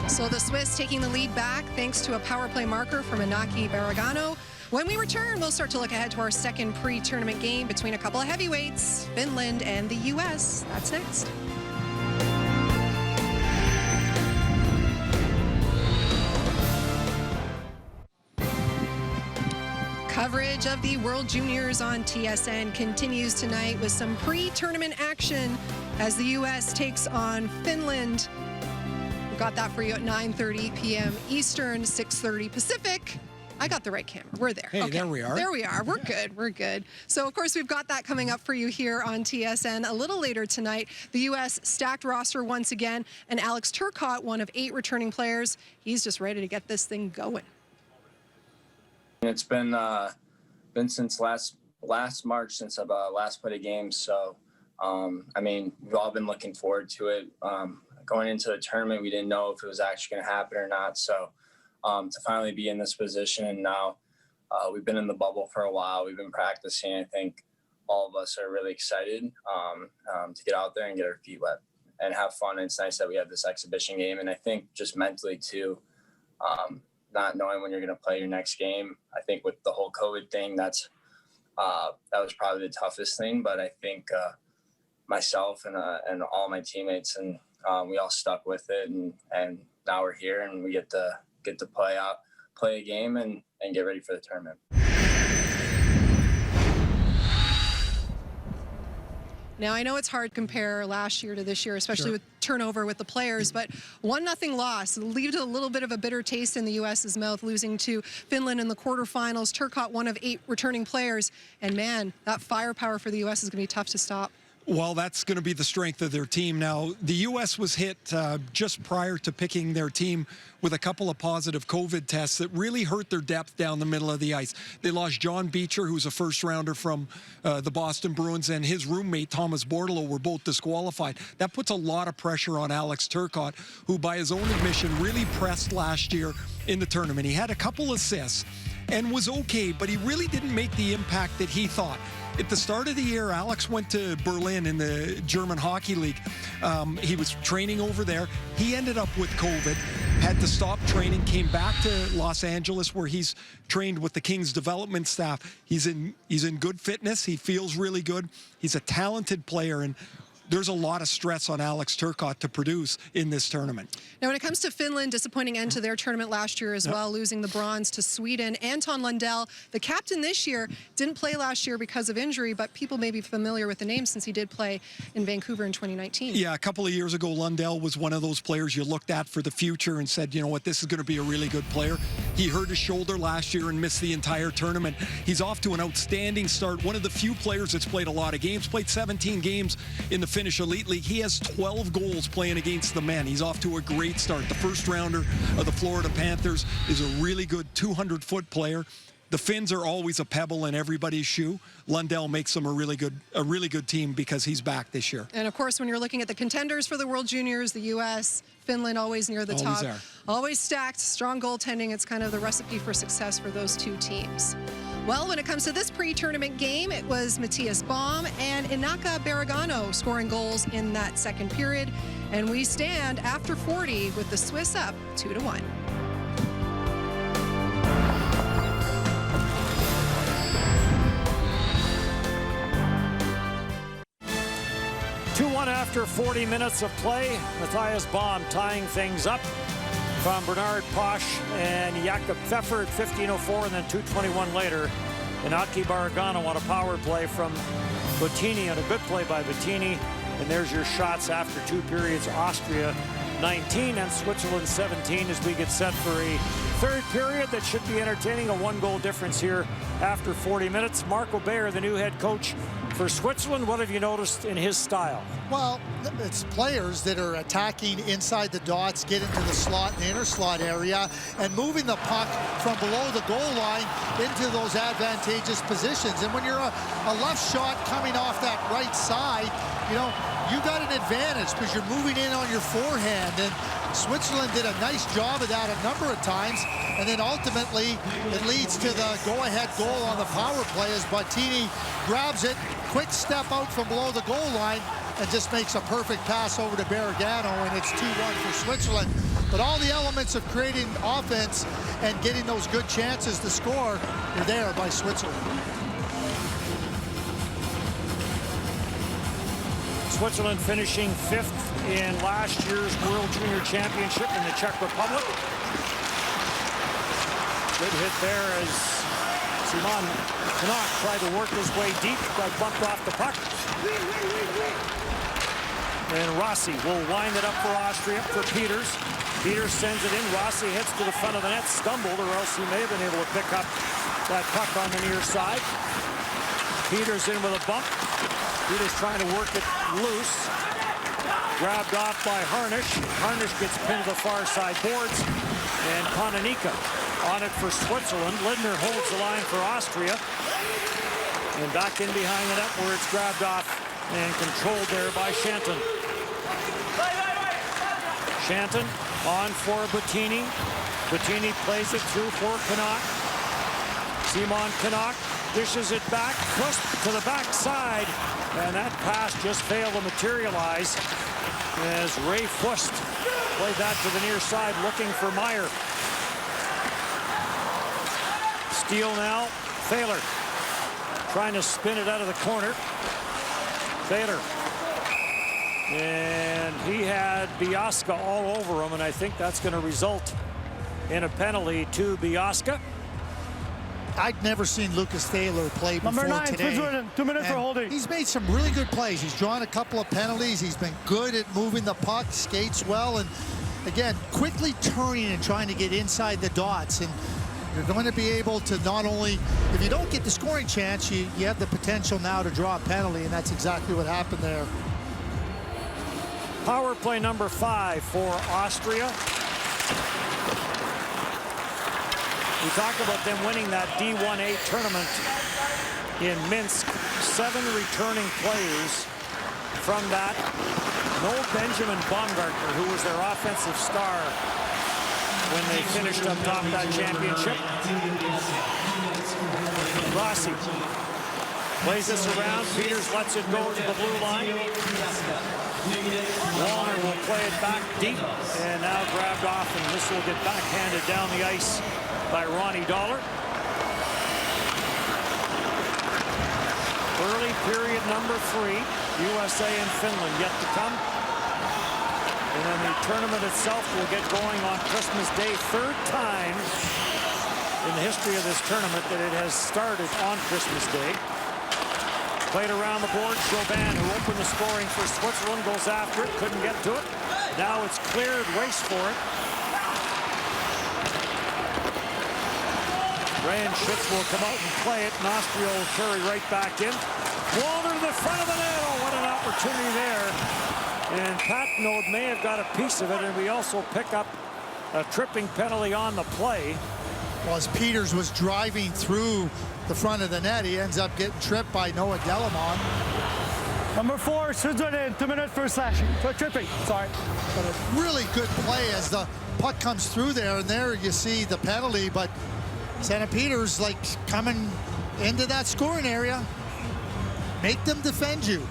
So the Swiss taking the lead back thanks to a power play marker from Inaki Baragano. When we return, we'll start to look ahead to our second pre-tournament game between a couple of heavyweights, Finland and the U.S. That's next. Coverage of the World Juniors on TSN continues tonight with some pre-tournament action as the U.S. takes on Finland. Got that for you at 9:30 p.m. Eastern, 6:30 Pacific. I got the right camera. We're there. Hey, okay. There we are. There we are. We're good. We're good. So, of course, we've got that coming up for you here on TSN a little later tonight. The U.S. stacked roster once again, and Alex Turcotte, one of 8 returning players, he's just ready to get this thing going. It's been since last March since I've last played a game. So, I mean, we've all been looking forward to it. Going into the tournament, we didn't know if it was actually going to happen or not. So to finally be in this position, and now we've been in the bubble for a while. We've been practicing. I think all of us are really excited to get out there and get our feet wet and have fun. And it's nice that we have this exhibition game. And I think just mentally too, not knowing when you're going to play your next game. I think with the whole COVID thing, that's that was probably the toughest thing. But I think myself and all my teammates and we all stuck with it, and now we're here and we get to play a game and get ready for the tournament. Now, I know it's hard to compare last year to this year, especially with turnover with the players, but 1-0 loss leaves a little bit of a bitter taste in the U.S.'s mouth, losing to Finland in the quarterfinals. Turcotte, one of 8 returning players, and man, that firepower for the U.S. is going to be tough to stop. Well, that's going to be the strength of their team. Now, the U.S. was hit just prior to picking their team with a couple of positive COVID tests that really hurt their depth down the middle of the ice. They lost John Beecher, who's a first-rounder from the Boston Bruins, and his roommate, Thomas Bordeleau, were both disqualified. That puts a lot of pressure on Alex Turcotte, who, by his own admission, really pressed last year in the tournament. He had a couple assists and was okay, but he really didn't make the impact that he thought. At the start of the year, Alex went to Berlin in the German Hockey League. He was training over there. He ended up with COVID, had to stop training, came back to Los Angeles where he's trained with the Kings development staff. He's in good fitness. He feels really good. He's a talented player, and there's a lot of stress on Alex Turcotte to produce in this tournament. Now, when it comes to Finland, disappointing end to their tournament last year as well, losing the bronze to Sweden. Anton Lundell, the captain this year, didn't play last year because of injury, but people may be familiar with the name since he did play in Vancouver in 2019. Yeah, a couple of years ago, Lundell was one of those players you looked at for the future and said, you know what, this is going to be a really good player. He hurt his shoulder last year and missed the entire tournament. He's off to an outstanding start. One of the few players that's played a lot of games, played 17 games in the Finnish Elite League. He has 12 goals playing against the men. He's off to a great start. The first rounder of the Florida Panthers is a really good 200-foot player. The Finns are always a pebble in everybody's shoe. Lundell makes them a really good team because he's back this year. And of course, when you're looking at the contenders for the World Juniors, the U.S., Finland always near the top. Always stacked, strong goaltending. It's kind of the recipe for success for those two teams. Well, when it comes to this pre-tournament game, it was Matthias Baum and Inaka Baragano scoring goals in that second period. And we stand after 40 with the Swiss up 2-1. 2-1 after 40 minutes of play. Matthias Baum tying things up from Bernard Posch and Jakob Pfeffer at 15:04, and then 2:21 later. Inaki Baragano on a power play from Bottini, and a good play by Bottini. And there's your shots after 2 periods. Austria 19 and Switzerland 17 as we get set for a third period that should be entertaining. A 1-goal difference here after 40 minutes. Marco Bayer, the new head coach for Switzerland. What have you noticed in his style? Well, it's players that are attacking inside the dots, get into the slot, the inner slot area, and moving the puck from below the goal line into those advantageous positions. And when you're a left shot coming off that right side, you know, you got an advantage because you're moving in on your forehand. And Switzerland did a nice job of that a number of times. And then ultimately, it leads to the go-ahead goal on the power play as Bottini grabs it, quick step out from below the goal line, and just makes a perfect pass over to Baragano, and it's 2-1 for Switzerland. But all the elements of creating offense and getting those good chances to score are there by Switzerland. Switzerland finishing 5th in last year's World Junior Championship in the Czech Republic. Good hit there as Simon Canuck tried to work his way deep, got bumped off the puck. And Rossi will wind it up for Austria, for Peters. Peters sends it in. Rossi hits to the front of the net, stumbled, or else he may have been able to pick up that puck on the near side. Peters in with a bump. Peters trying to work it loose. Grabbed off by Harnisch. Harnisch gets pinned to the far side boards. And Kononika on it for Switzerland. Lindner holds the line for Austria. And back in behind the net where it's grabbed off and controlled there by Shanton. Shanton on for Bottini. Bottini plays it through for Canuck. Simon Canuck dishes it back, Fust to the backside, and that pass just failed to materialize as Ray Fust played that to the near side looking for Meyer. Steal now, Thaler. trying to spin it out of the corner. Thaler. And he had Biasca all over him, and I think that's going to result in a penalty to Biasca. I'd never seen Lucas Thaler play before Number 9, today. 2 minutes for holding. He's made some really good plays. He's drawn a couple of penalties. He's been good at moving the puck, skates well, and again, quickly turning and trying to get inside the dots. And you're going to be able to not only, if you don't get the scoring chance, you have the potential now to draw a penalty, and that's exactly what happened there. Power play number 5 for Austria. We talked about them winning that D1A tournament in Minsk. 7 returning players from that. No Benjamin Baumgartner, who was their offensive star when they finished up top that championship. Rossi plays this around. Peters lets it go to the blue line. Wallner will play it back deep, and now grabbed off, and this will get backhanded down the ice by Ronnie Dollar. Early period number 3, USA and Finland yet to come. And then the tournament itself will get going on Christmas Day. 3rd time in the history of this tournament that it has started on Christmas Day. Played around the board. Chauvin, who opened the scoring for Switzerland, goes after it. Couldn't get to it. Now it's cleared. Race for it. Ryan Schütz will come out and play it. And Austria will carry right back in. Walter to the front of the net. Oh, what an opportunity there. And Patnaud may have got a piece of it. And we also pick up a tripping penalty on the play. Well, as Peters was driving through the front of the net, he ends up getting tripped by Noah Delamont. Number 4, Switzerland, 2 minutes for slashing. For tripping, sorry. But a really good play as the puck comes through there, and there you see the penalty, but Santa Peters, like, coming into that scoring area. Make them defend you.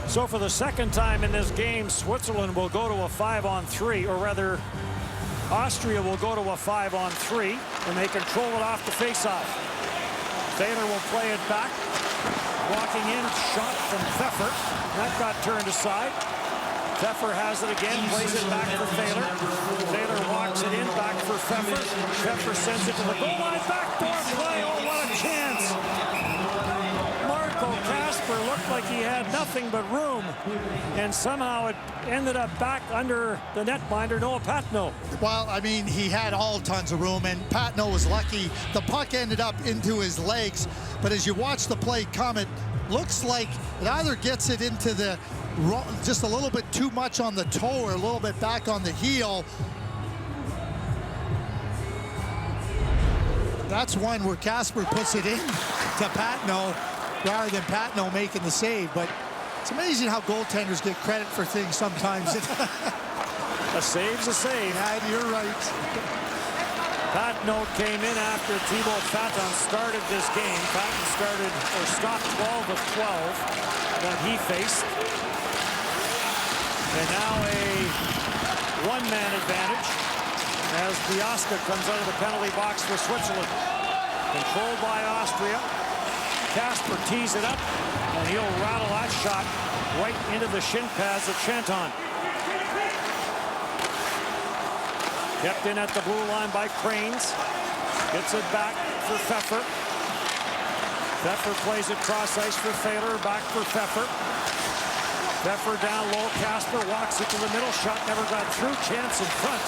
So for the second time in this game, Switzerland will go to a 5-on-3, or rather, Austria will go to a 5-on-3, and they control it off the faceoff. Thaler will play it back. Walking in, shot from Pfeffer. That got turned aside. Pfeffer has it again, plays it back for Thaler. Thaler walks it in, back for Pfeffer. Pfeffer sends it to the goal line, backdoor play. Oh, what a chance! Marco Kasper looked like he had nothing but room, and somehow it ended up back under the netminder, Noah Patnaud. Well, I mean, he had all tons of room, and Patnaud was lucky. The puck ended up into his legs, but as you watch the play come, it looks like it either gets it into the just a little bit too much on the toe or a little bit back on the heel. That's one where Kasper puts it in to Patnaud rather than Patnaud making the save. But it's amazing how goaltenders get credit for things sometimes. A save's a save. Yeah, you're right. Patnaud came in after Thibaut Faton started this game. Faton started or stopped 12 of 12 when he faced. And now a one-man advantage as Biasca comes out of the penalty box for Switzerland. Controlled by Austria. Kasper tees it up, and he'll rattle that shot right into the shin pads of Chanton. Kept in at the blue line by Cranes. Gets it back for Pfeffer. Pfeffer plays it cross ice for Thaler, back for Pfeffer. Pfeffer down low, Kasper walks it to the middle, shot never got through, chance in front.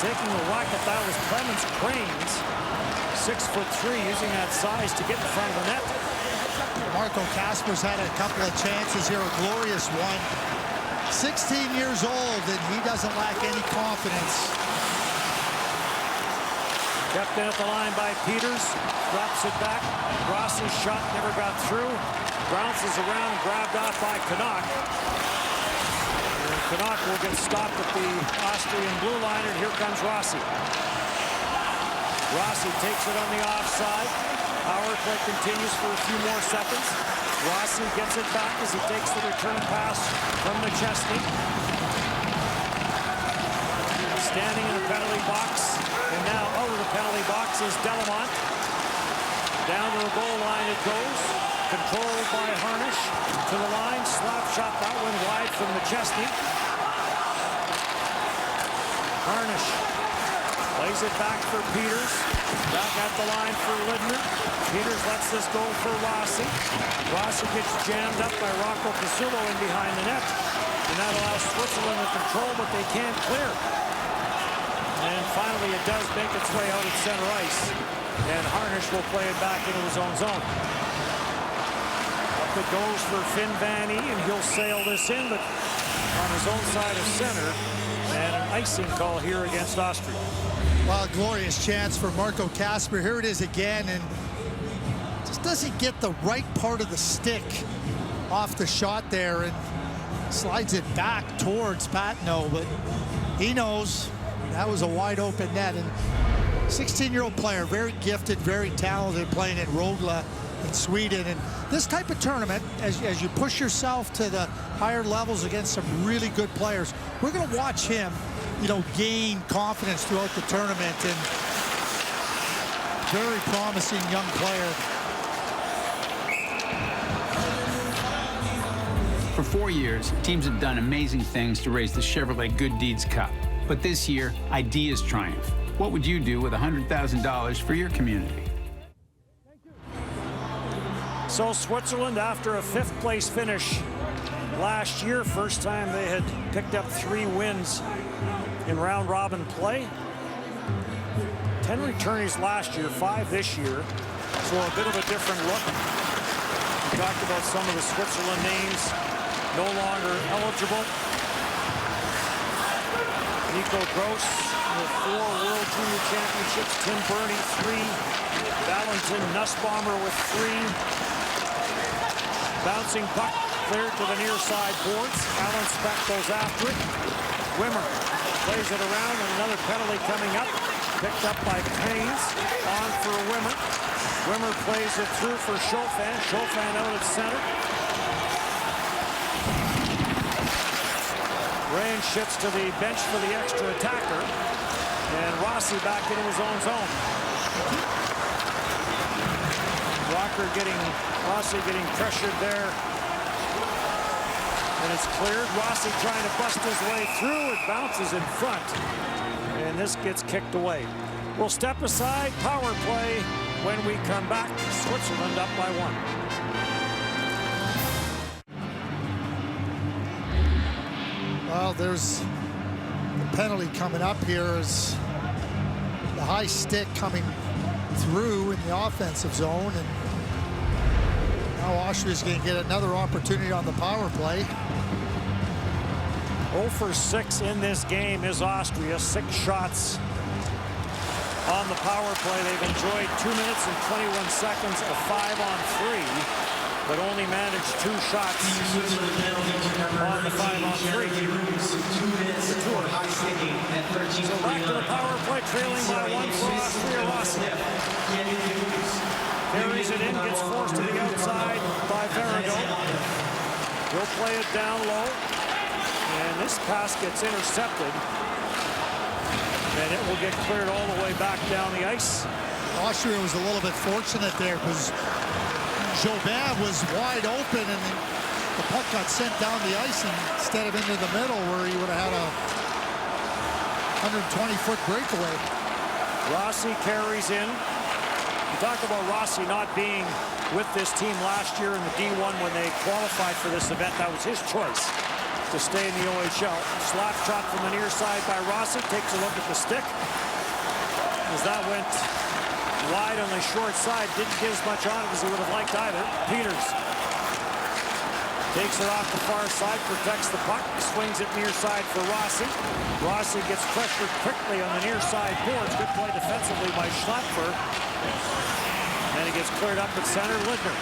Taking the whack at that was Clemens Cranes. 6'3", using that size to get in front of the net. Marco Kasper's had a couple of chances here, a glorious one. 16 years old, and he doesn't lack any confidence. Kept in at the line by Peters, drops it back. Ross's shot never got through. Bounces around, grabbed off by Canuck. And Canuck will get stopped at the Austrian blue line, and here comes Rossi. Rossi takes it on the offside. Power play continues for a few more seconds. Rossi gets it back as he takes the return pass from McChesney. Standing in the penalty box, and now out of the penalty box is Delamont. Down to the goal line it goes. Controlled by Harnish. To the line. Slap shot. That one wide from McChesney. Harnish plays it back for Peters. Back at the line for Lidner. Peters lets this go for Rossi. Rossi gets jammed up by Rocco Pasulo in behind the net. And that allows Switzerland to control, but they can't clear. And finally it does make its way out at center ice. And Harnish will play it back into his own zone. Up it goes for Finn Van E, and he'll sail this in, but on his own side of center. And an icing call here against Austria. Well, a glorious chance for Marco Kasper. Here it is again, and just doesn't get the right part of the stick off the shot there, and slides it back towards Patno, but he knows that was a wide open net. And 16-year-old player, very gifted, very talented, playing at Rogla in Sweden. And this type of tournament, as you push yourself to the higher levels against some really good players, we're going to watch him, you know, gain confidence throughout the tournament. And very promising young player. For 4 years, teams have done amazing things to raise the Chevrolet Good Deeds Cup. But this year, ideas triumph. What would you do with $100,000 for your community? So Switzerland, after a 5th place finish last year, first time they had picked up 3 wins in round robin play. 10 returnees last year, 5 this year. So a bit of a different look. We talked about some of the Switzerland names no longer eligible. Nico Gross with 4 World Junior Championships. Tim Burney, 3. Valentin Nussbaumer with 3. Bouncing puck cleared to the near side boards. Alan Speck goes after it. Wimmer plays it around, and another penalty coming up. Picked up by Paines. On for Wimmer. Wimmer plays it through for Chaufin. Chaufin out at center. Rain shifts to the bench for the extra attacker. And Rossi back into his own zone. Rossi getting pressured there. And it's cleared. Rossi trying to bust his way through. It bounces in front. And this gets kicked away. We'll step aside. Power play when we come back. Switzerland up by 1. Well, there's the penalty coming up here as the high stick coming through in the offensive zone, and now Austria's going to get another opportunity on the power play. 0 for 6 in this game is Austria. 6 shots on the power play. They've enjoyed 2 minutes and 21 seconds of 5 on 3, but only managed 2 shots on the 5 on 3. 2 minutes for high sticking at 13. So back to the power play, trailing by 1 for Austria. Rossi carries it in, gets forced to the outside by Verrigo. He'll play it down low, and this pass gets intercepted, and it will get cleared all the way back down the ice. Austria was a little bit fortunate there because Jobin was wide open, and the puck got sent down the ice instead of into the middle where he would have had a 120-foot breakaway. Rossi carries in. We talked about Rossi not being with this team last year in the D1 when they qualified for this event. That was his choice to stay in the OHL. Slap shot from the near side by Rossi. Takes a look at the stick. As that went wide on the short side, didn't get as much on it as he would have liked either. Peters takes it off the far side, protects the puck, swings it near side for Rossi. Rossi gets pressured quickly on the near side boards. Good play defensively by Schlapfer. And he gets cleared up at center. Lidner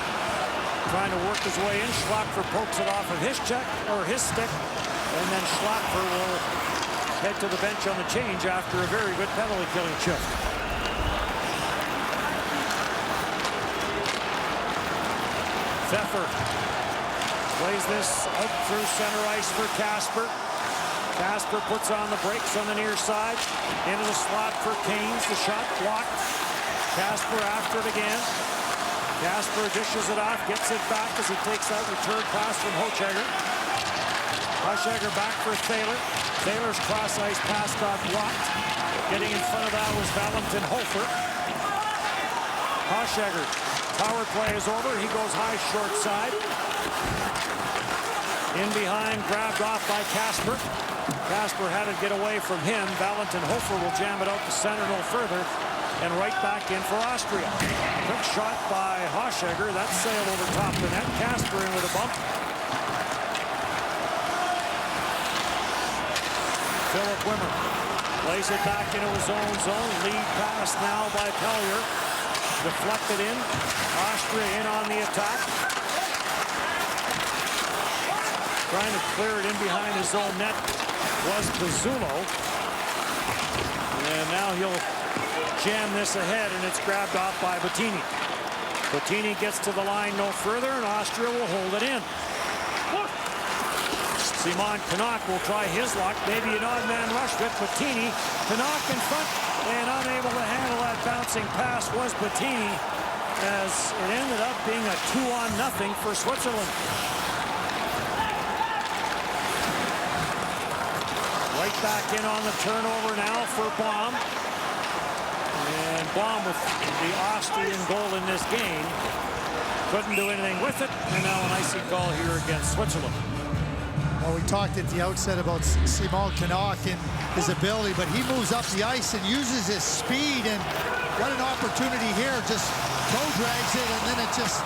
trying to work his way in. Schlapfer pokes it off of his stick, and then Schlapfer will head to the bench on the change after a very good penalty killing shift. Pfeffer plays this out through center ice for Kasper. Kasper puts on the brakes on the near side. Into the slot for Canes. The shot blocked. Kasper after it again. Kasper dishes it off, gets it back as he takes that return pass from Hochegger. Hochegger back for Thaler. Thaler's cross-ice pass got blocked. Getting in front of that was Valentin Hofer. Hochegger, power play is over. He goes high short side. In behind, grabbed off by Kasper. Kasper had to get away from him. Valentin Hofer will jam it out to center no further. And right back in for Austria. Quick shot by Hochegger. That sailed over top the net. Kasper in with a bump. Philip Wimmer plays it back into his own zone. Lead pass now by Pellier. Deflected in. Austria in on the attack. Trying to clear it in behind his own net was Pizzulo. And now he'll jam this ahead, and it's grabbed off by Bettini. Bettini gets to the line no further, and Austria will hold it in. Simon Canuck will try his luck. Maybe an odd man rush with Bettini. Canuck in front, and unable to handle that bouncing pass was Bettini, as it ended up being a 2-on-0 for Switzerland. Right back in on the turnover now for Baum. And Baum with the Austrian goal in this game. Couldn't do anything with it. And now an icing call here against Switzerland. Well, we talked at the outset about Simon Canuck and his ability, but he moves up the ice and uses his speed. And what an opportunity here. Just toe drags it, and then it just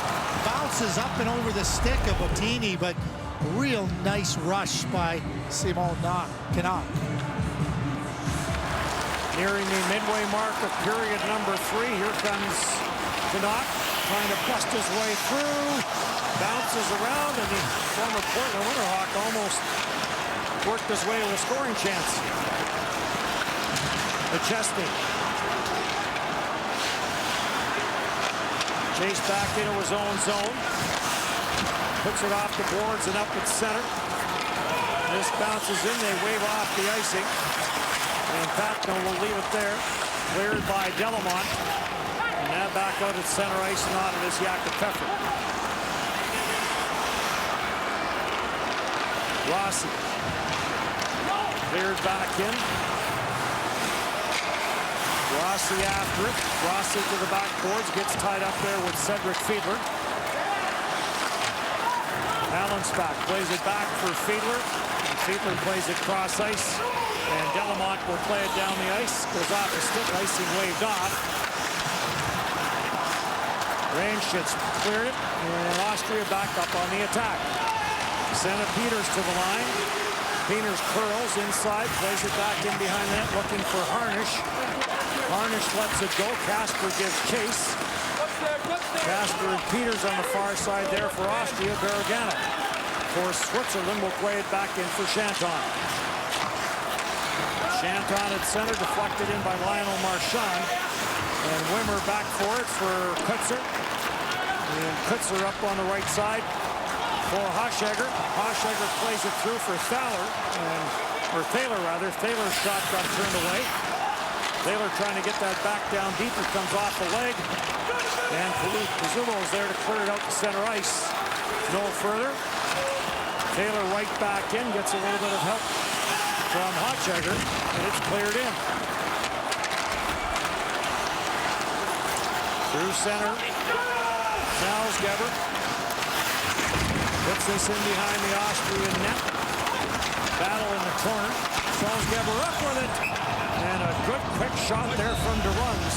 bounces up and over the stick of Bettini. But real nice rush by Simon Canuck. Nearing the midway mark of period number 3. Here comes Canuck trying to bust his way through. Bounces around, and the former Portland Winterhawk almost worked his way to a scoring chance. McChesney. Chased back into his own zone. Puts it off the boards and up at center. This bounces in. They wave off the icing. And Patno will leave it there. Cleared by Delamont. And now back out at center ice, and on it is Jakob Peffer. Rossi. Cleared back in. Rossi after it. Rossi to the back boards. Gets tied up there with Cedric Fiedler. Allen's back. Plays it back for Fiedler. And Fiedler plays it cross ice. And Delamont will play it down the ice. Goes off the stick. Icing waved off. Reinschitz cleared it. And Austria back up on the attack. Santa Peters to the line. Peters curls inside. Plays it back in behind that. Looking for Harnish. Harnish lets it go. Kasper gives chase. Kasper and Peters on the far side there for Austria. Bergana for Switzerland will play it back in for Chanton. Chanton at center, deflected in by Lionel Marchand. And Wimmer back for it for Kutzer. And Kutzer up on the right side for Hochegger. Hochegger plays it through for Thaler. Or Thaler, rather. Thaler's shot got turned away. Thaler trying to get that back down deep. It comes off the leg. And Pizzulo is there to clear it out to center ice. No further. Thaler right back in. Gets a little bit of help from Hochegger. And it's cleared in. Through center. Salzgeber. Puts this in behind the Austrian net. Battle in the corner. Salzgeber up with it. And a good quick shot there from DeRuns.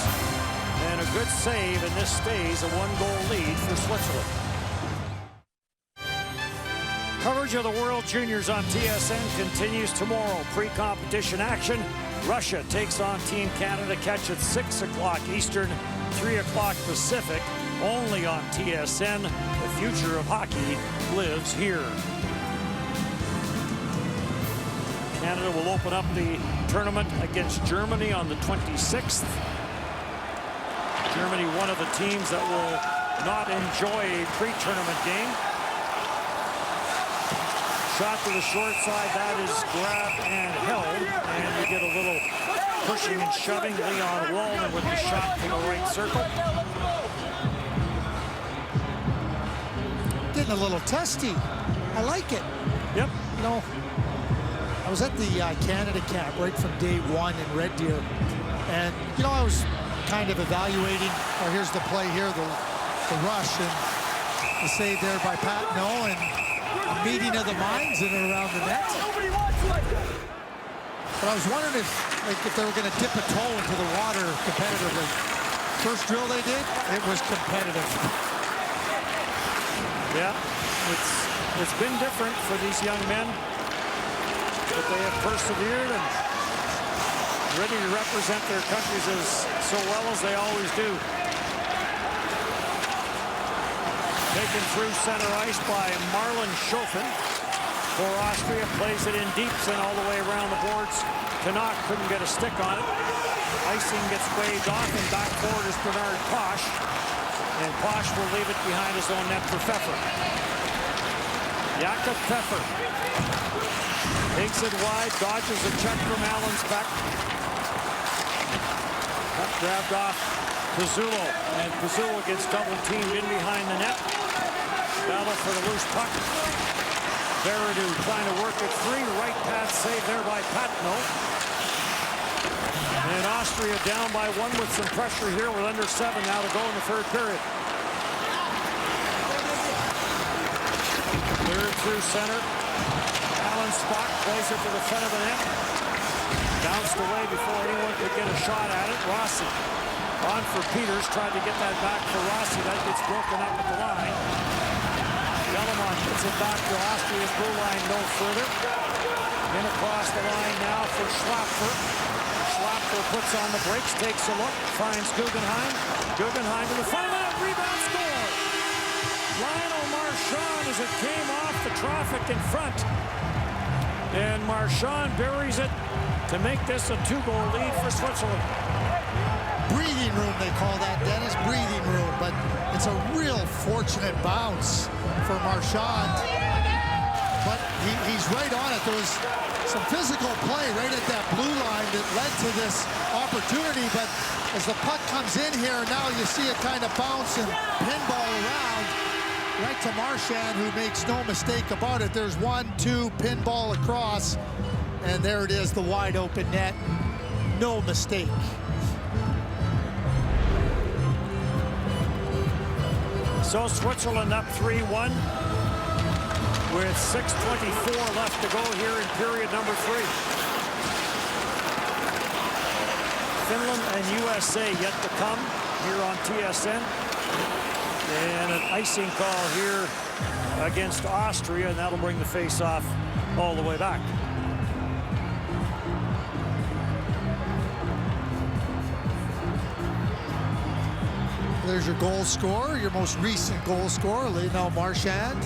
And a good save, and this stays a 1-goal lead for Switzerland. Coverage of the World Juniors on TSN continues tomorrow. Pre-competition action. Russia takes on Team Canada. Catch at 6 o'clock Eastern, 3 o'clock Pacific. Only on TSN. The future of hockey lives here. Canada will open up the tournament against Germany on the 26th. Germany, one of the teams that will not enjoy a pre-tournament game. Shot to the short side, that is grabbed and held. And you get a little pushing and shoving. Leon Wallman with the shot to the right circle. getting a little testy. I like it. Yep. You know, I was at the Canada camp right from day one in Red Deer, and you know, I was kind of evaluating. Oh, here's the play here, the rush, and the save there by Patnaud, and a meeting of the minds in and around the net. But I was wondering if they were going to dip a toe into the water competitively. First drill they did, it was competitive. Yeah, it's been different for these young men, but they have persevered and ready to represent their countries so well as they always do. Taken through center ice by Marlon Schoffen for Austria, plays it in deep and all the way around the boards. Canuck couldn't get a stick on it. Icing gets waved off, and back forward is Bernard Posh. And Posh will leave it behind his own net for Pfeffer. Jakob Pfeffer takes it wide, dodges a check from Allensbeck. Grabbed off Pizzulo, and Pizzulo gets double teamed in behind the net. Battle for the loose puck. Veretout trying to work it free. Right pass save there by Patnaud. And Austria down by one with some pressure here with under 7 now to go in the third period. Third through center. Allensbeck plays it to the front of the net. Bounced away before anyone could get a shot at it. Rossi on for Peters, tried to get that back for Rossi. That gets broken up at the line. Delamont gets it back to Austria's blue line no further. In across the line now for Schlapfer. Schlapfer puts on the brakes, takes a look, finds Guggenheim. Guggenheim to the front of the net, rebound, score! Lionel Marchand as it came off the traffic in front. And Marchand buries it to make this a 2-goal lead for Switzerland. Breathing room, they call that, Dennis, breathing room, but it's a real fortunate bounce for Marchand. But he's right on it. There was some physical play right at that blue line that led to this opportunity, but as the puck comes in here, now you see it kind of bounce and pinball around right to Marchand, who makes no mistake about it. There's 1-2, pinball across, and there it is, the wide open net. No mistake. So Switzerland up 3-1 with 6:24 left to go here in period number 3. Finland and USA yet to come here on TSN. And an icing call here against Austria, and that'll bring the face-off all the way back. There's your goal scorer, your most recent goal scorer, Lionel Marchand.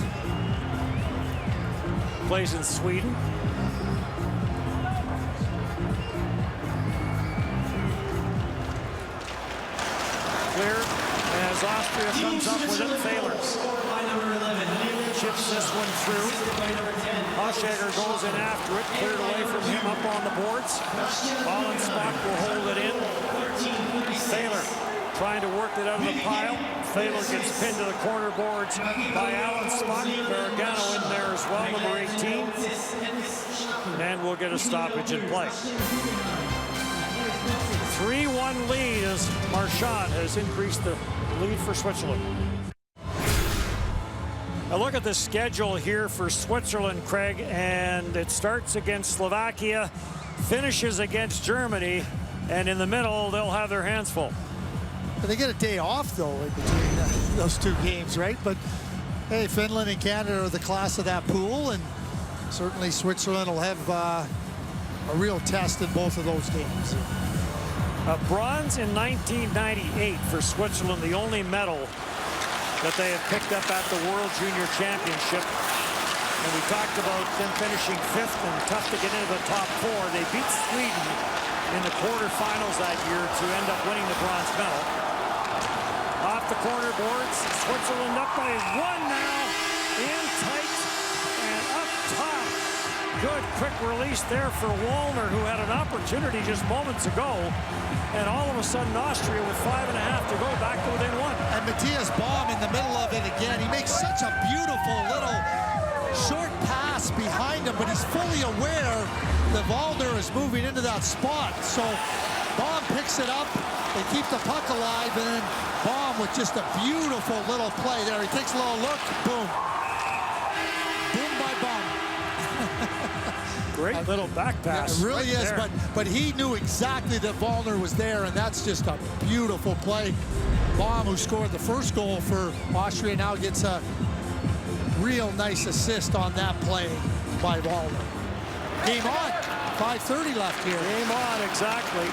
Plays in Sweden. Cleared as Austria comes up with it. Thaler chips this one through. Hochegger goes in after it, cleared away from him up on the boards. Allensbeck will hold it in. Thaler trying to work it out of the pile. Thaler gets pinned to the corner boards by Allensbeck. Gargano in there as well, number 18. And we'll get a stoppage in play. 3-1 lead as Marchand has increased the lead for Switzerland. A look at the schedule here for Switzerland, Craig, and it starts against Slovakia, finishes against Germany, and in the middle, they'll have their hands full. They get a day off, though, in between those two games, right? But, hey, Finland and Canada are the class of that pool, and certainly Switzerland will have a real test in both of those games. A bronze in 1998 for Switzerland, the only medal that they have picked up at the World Junior Championship. And we talked about them finishing 5th and tough to get into the top 4. They beat Sweden in the quarterfinals that year to end up winning the bronze medal. Off the corner boards, Switzerland up by 1 now, in tight, and up top good quick release there for Wallner, who had an opportunity just moments ago. And all of a sudden, Austria with 5.5 to go, back to within 1. And Matthias Baum in the middle of it again. He makes such a beautiful little short pass behind him, but he's fully aware that Wallner is moving into that spot. So Baum picks it up. They keep the puck alive, and then Baum with just a beautiful little play there. He takes a little look, boom. Boom by Baum. Great little back pass. Yeah, it really right is, there. but he knew exactly that Wallner was there, and that's just a beautiful play. Baum, who scored the first goal for Austria, now gets a real nice assist on that play by Wallner. Game on. 5:30 left here. Game on, exactly.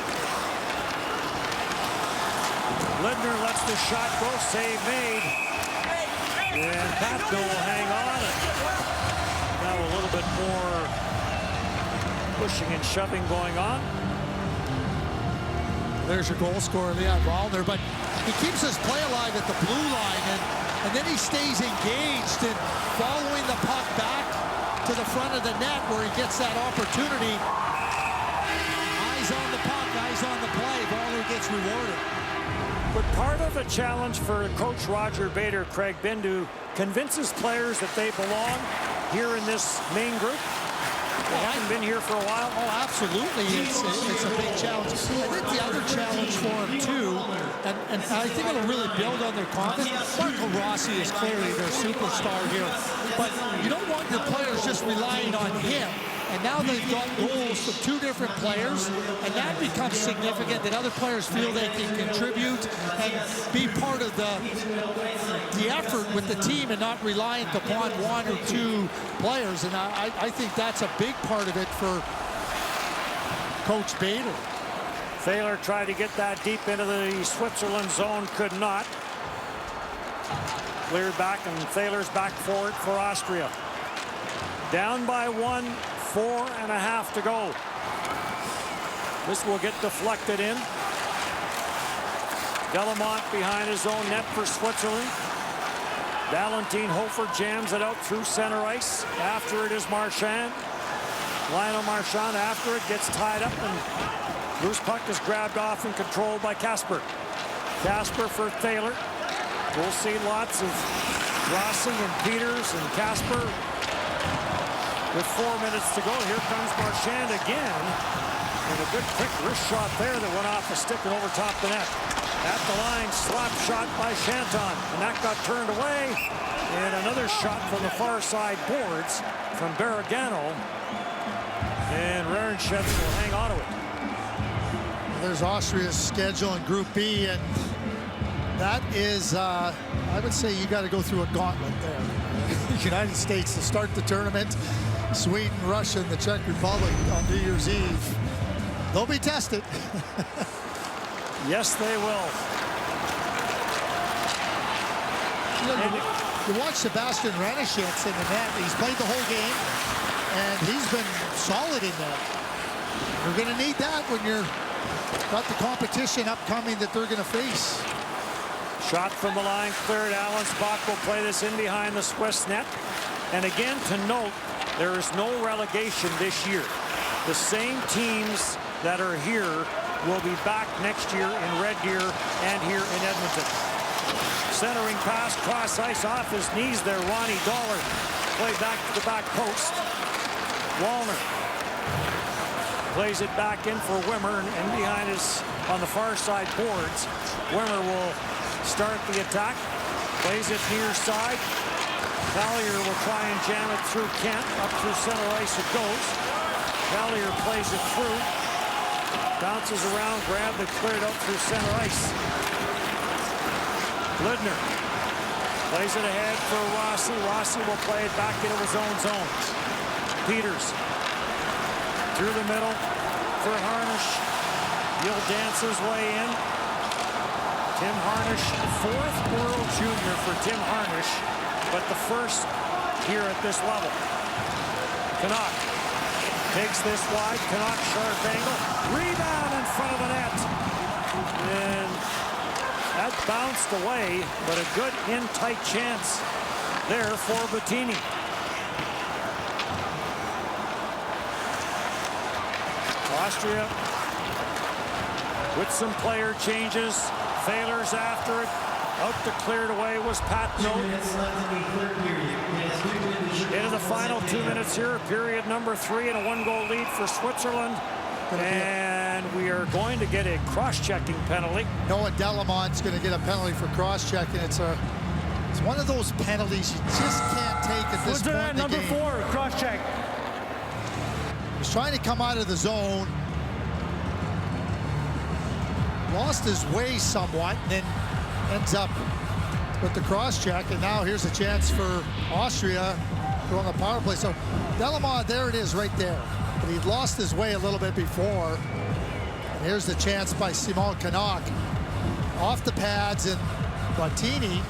Lidner lets the shot go, save made. And Patno will hang on. Now a little bit more pushing and shoving going on. There's your goal scorer, Leon Wallner, but he keeps his play alive at the blue line, and then he stays engaged and following the puck back to the front of the net where he gets that opportunity. Eyes on the puck, eyes on the play. Wallner gets rewarded. But part of a challenge for Coach Roger Bader, Craig Bindu, convinces players that they belong here in this main group. They haven't been here for a while. Oh, absolutely. It's a big challenge. I think the other challenge for him, too, and I think it'll really build on their confidence. Marco Rossi is clearly their superstar here, but you don't want your players just relying on him. And now they've got goals from two different players, and that becomes significant that other players feel they can contribute and be part of the effort with the team and not reliant upon one or two players. And I think that's a big part of it for Coach Bader. Thaler tried to get that deep into the Switzerland zone, could not. Cleared back, and Thaler's back forward for Austria. Down by 1, 4.5 to go. This will get deflected in. Delamont behind his own net for Switzerland. Valentin Hofer jams it out through center ice. After it is Marchand. Lionel Marchand after it gets tied up, and loose puck is grabbed off and controlled by Kasper. Kasper for Thaler. We'll see lots of Rossi and Peters and Kasper. With 4 minutes to go, here comes Marchand again. And a good quick wrist shot there that went off the stick and over top the net. At the line, slap shot by Shanton. And that got turned away. And another shot from the far side boards from Barragano. And Rarenschetz will hang on to it. There's Austria's schedule in Group B, and that is, I would say you got to go through a gauntlet there. United States to start the tournament. Sweden, Russia, and the Czech Republic on New Year's Eve. They'll be tested. Yes, they will. You watch Sebastian Rarenschetz in the net. He's played the whole game, and he's been solid in that. You're going to need that when you're got the competition upcoming that they're going to face. Shot from the line cleared. Alan Spock will play this in behind the Swiss net. And again, to note, there is no relegation this year. The same teams that are here will be back next year in Red Deer and here in Edmonton. Centering pass, cross ice off his knees there. Ronnie Dollar played back to the back post. Wallner plays it back in for Wimmer, and behind his on the far side boards. Wimmer will start the attack. Plays it near side. Collier will try and jam it through Kent. Up through center ice it goes. Collier plays it through. Bounces around, grabbed and cleared out through center ice. Lidner plays it ahead for Rossi. Rossi will play it back into his own zone. Peters through the middle for Harnish. He'll dance his way in. Tim Harnish, fourth World Junior for Tim Harnish, but the first here at this level. Canuck takes this wide. Canuck sharp angle. Rebound in front of the net. And that bounced away, but a good in-tight chance there for Bettini. Austria with some player changes. Thaler's after it. Out to clear it away was Patnaud. Into the final 2 minutes here, period number 3, and a 1-goal lead for Switzerland. And we are going to get a cross-checking penalty. Noah Delamont's going to get a penalty for cross-checking. It's one of those penalties you just can't take at this point in the number game. 4, cross-check. He's trying to come out of the zone. Lost his way somewhat, and then ends up with the cross-check. And now here's a chance for Austria to on the power play. So Delamont, there it is right there. But he'd lost his way a little bit before. And here's the chance by Simon Canuck. Off the pads, and Bottini,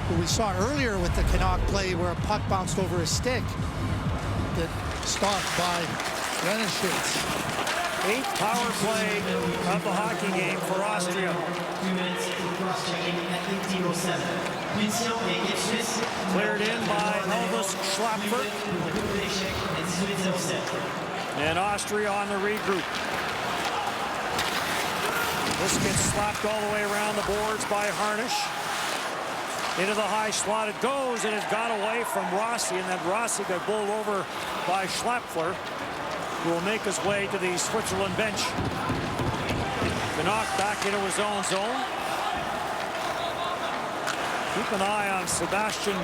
who we saw earlier with the Canuck play where a puck bounced over his stick, get stopped by Renishitz. 8th power play of the hockey game for Austria. 2 minutes for cross-checking at 15:07. Cleared in by Elvis Schlapfer. And Austria on the regroup. This gets slapped all the way around the boards by Harnish. Into the high slot it goes, and it got away from Rossi, and then Rossi got bowled over by Schlapfer, who will make his way to the Switzerland bench. Canuck back into his own zone. Keep an eye on Sebastian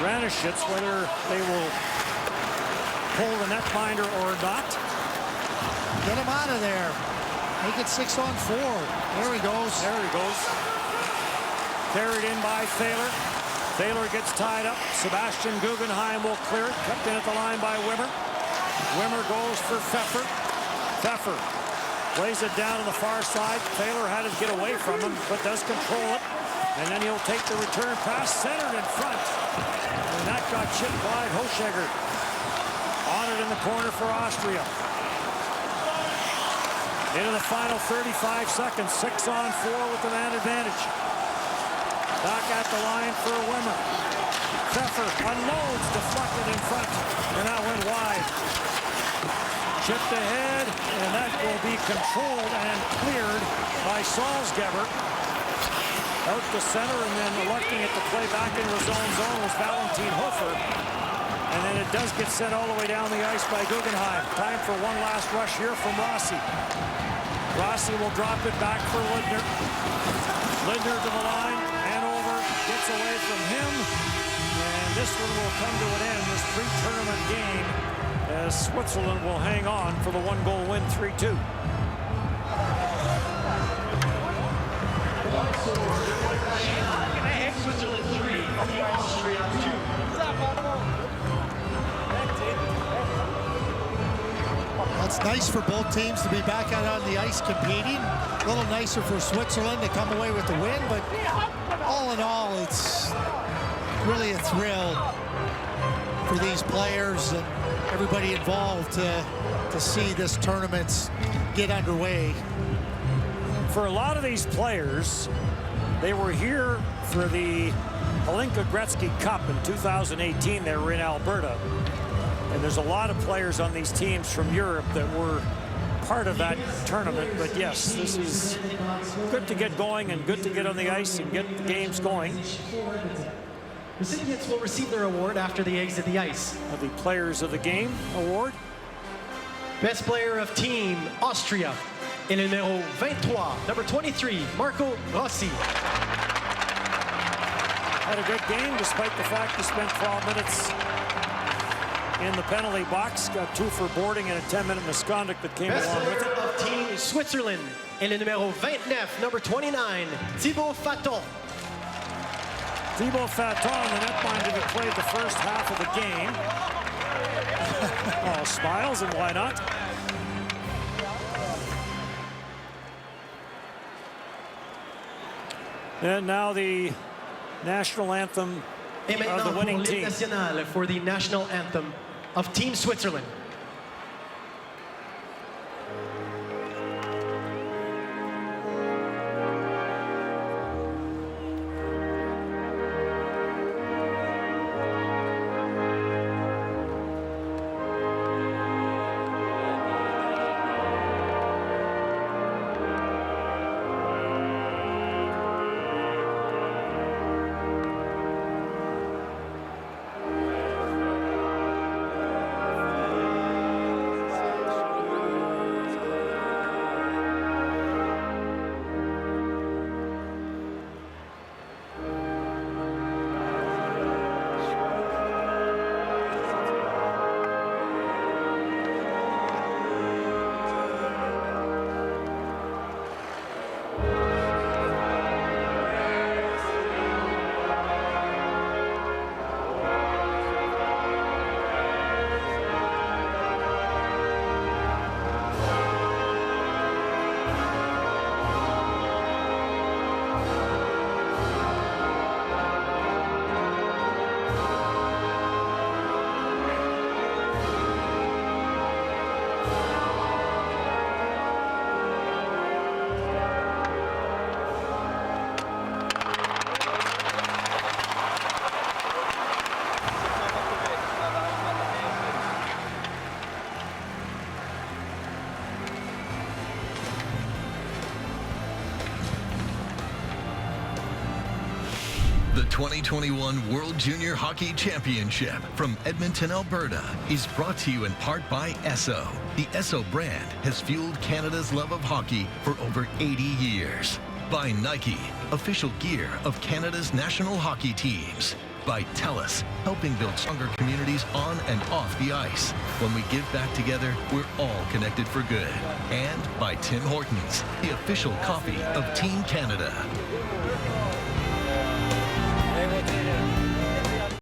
Ranishitz, whether they will pull the netminder or not. Get him out of there. Make it 6-on-4. There he goes. There he goes. Carried in by Thaler. Thaler gets tied up. Sebastian Guggenheim will clear it. Kept in at the line by Wimmer. Wimmer goes for Pfeffer. Pfeffer lays it down on the far side. Thaler had to get away from him, but does control it. And then he'll take the return pass, centered in front. And that got chipped by Hochegger. On it in the corner for Austria. Into the final 35 seconds. 6-on-4 with the man advantage. Back at the line for Wimmer. Pfeffer unloads, deflected in front, and that went wide. Chipped ahead, and that will be controlled and cleared by Salzgeber. Out to center, and then electing it to play back into his own zone was Valentin Hofer. And then it does get sent all the way down the ice by Guggenheim. Time for one last rush here from Rossi. Rossi will drop it back for Lindner. Lindner to the line, Hanover gets away from him. And this one will come to an end, this pre-tournament game, as Switzerland will hang on for the 1-goal win, 3-2. Switzerland 3, Austria 2. That's nice for both teams to be back out on the ice competing. A little nicer for Switzerland to come away with the win, but all in all, it's really a thrill for these players and everybody involved to see this tournament get underway. For a lot of these players, they were here for the Hlinka Gretzky Cup in 2018. They were in Alberta. And there's a lot of players on these teams from Europe that were part of that tournament. But yes, this is good to get going and good to get on the ice and get the games going. Recipients will receive their award after they exit the ice. The Players of the Game award. Best player of team, Austria. Et le numéro 23, number 23, Marco Rossi. Had a good game despite the fact he spent 12 minutes in the penalty box. Got 2 for boarding and a 10-minute misconduct that came Best along with player it. of team Switzerland. Et le numéro 29, number 29, Thibaut Faton. Thibaut Faton, the netminder that played the first half of the game. Oh, smiles, and why not? And now the national anthem Et of the maintenant winning pour team. l'hymne national for the national anthem of Team Switzerland. The 2021 World Junior Hockey Championship from Edmonton, Alberta is brought to you in part by Esso. The Esso brand has fueled Canada's love of hockey for over 80 years. By Nike, official gear of Canada's national hockey teams. By TELUS, helping build stronger communities on and off the ice. When we give back together, we're all connected for good. And by Tim Hortons, the official coffee of Team Canada.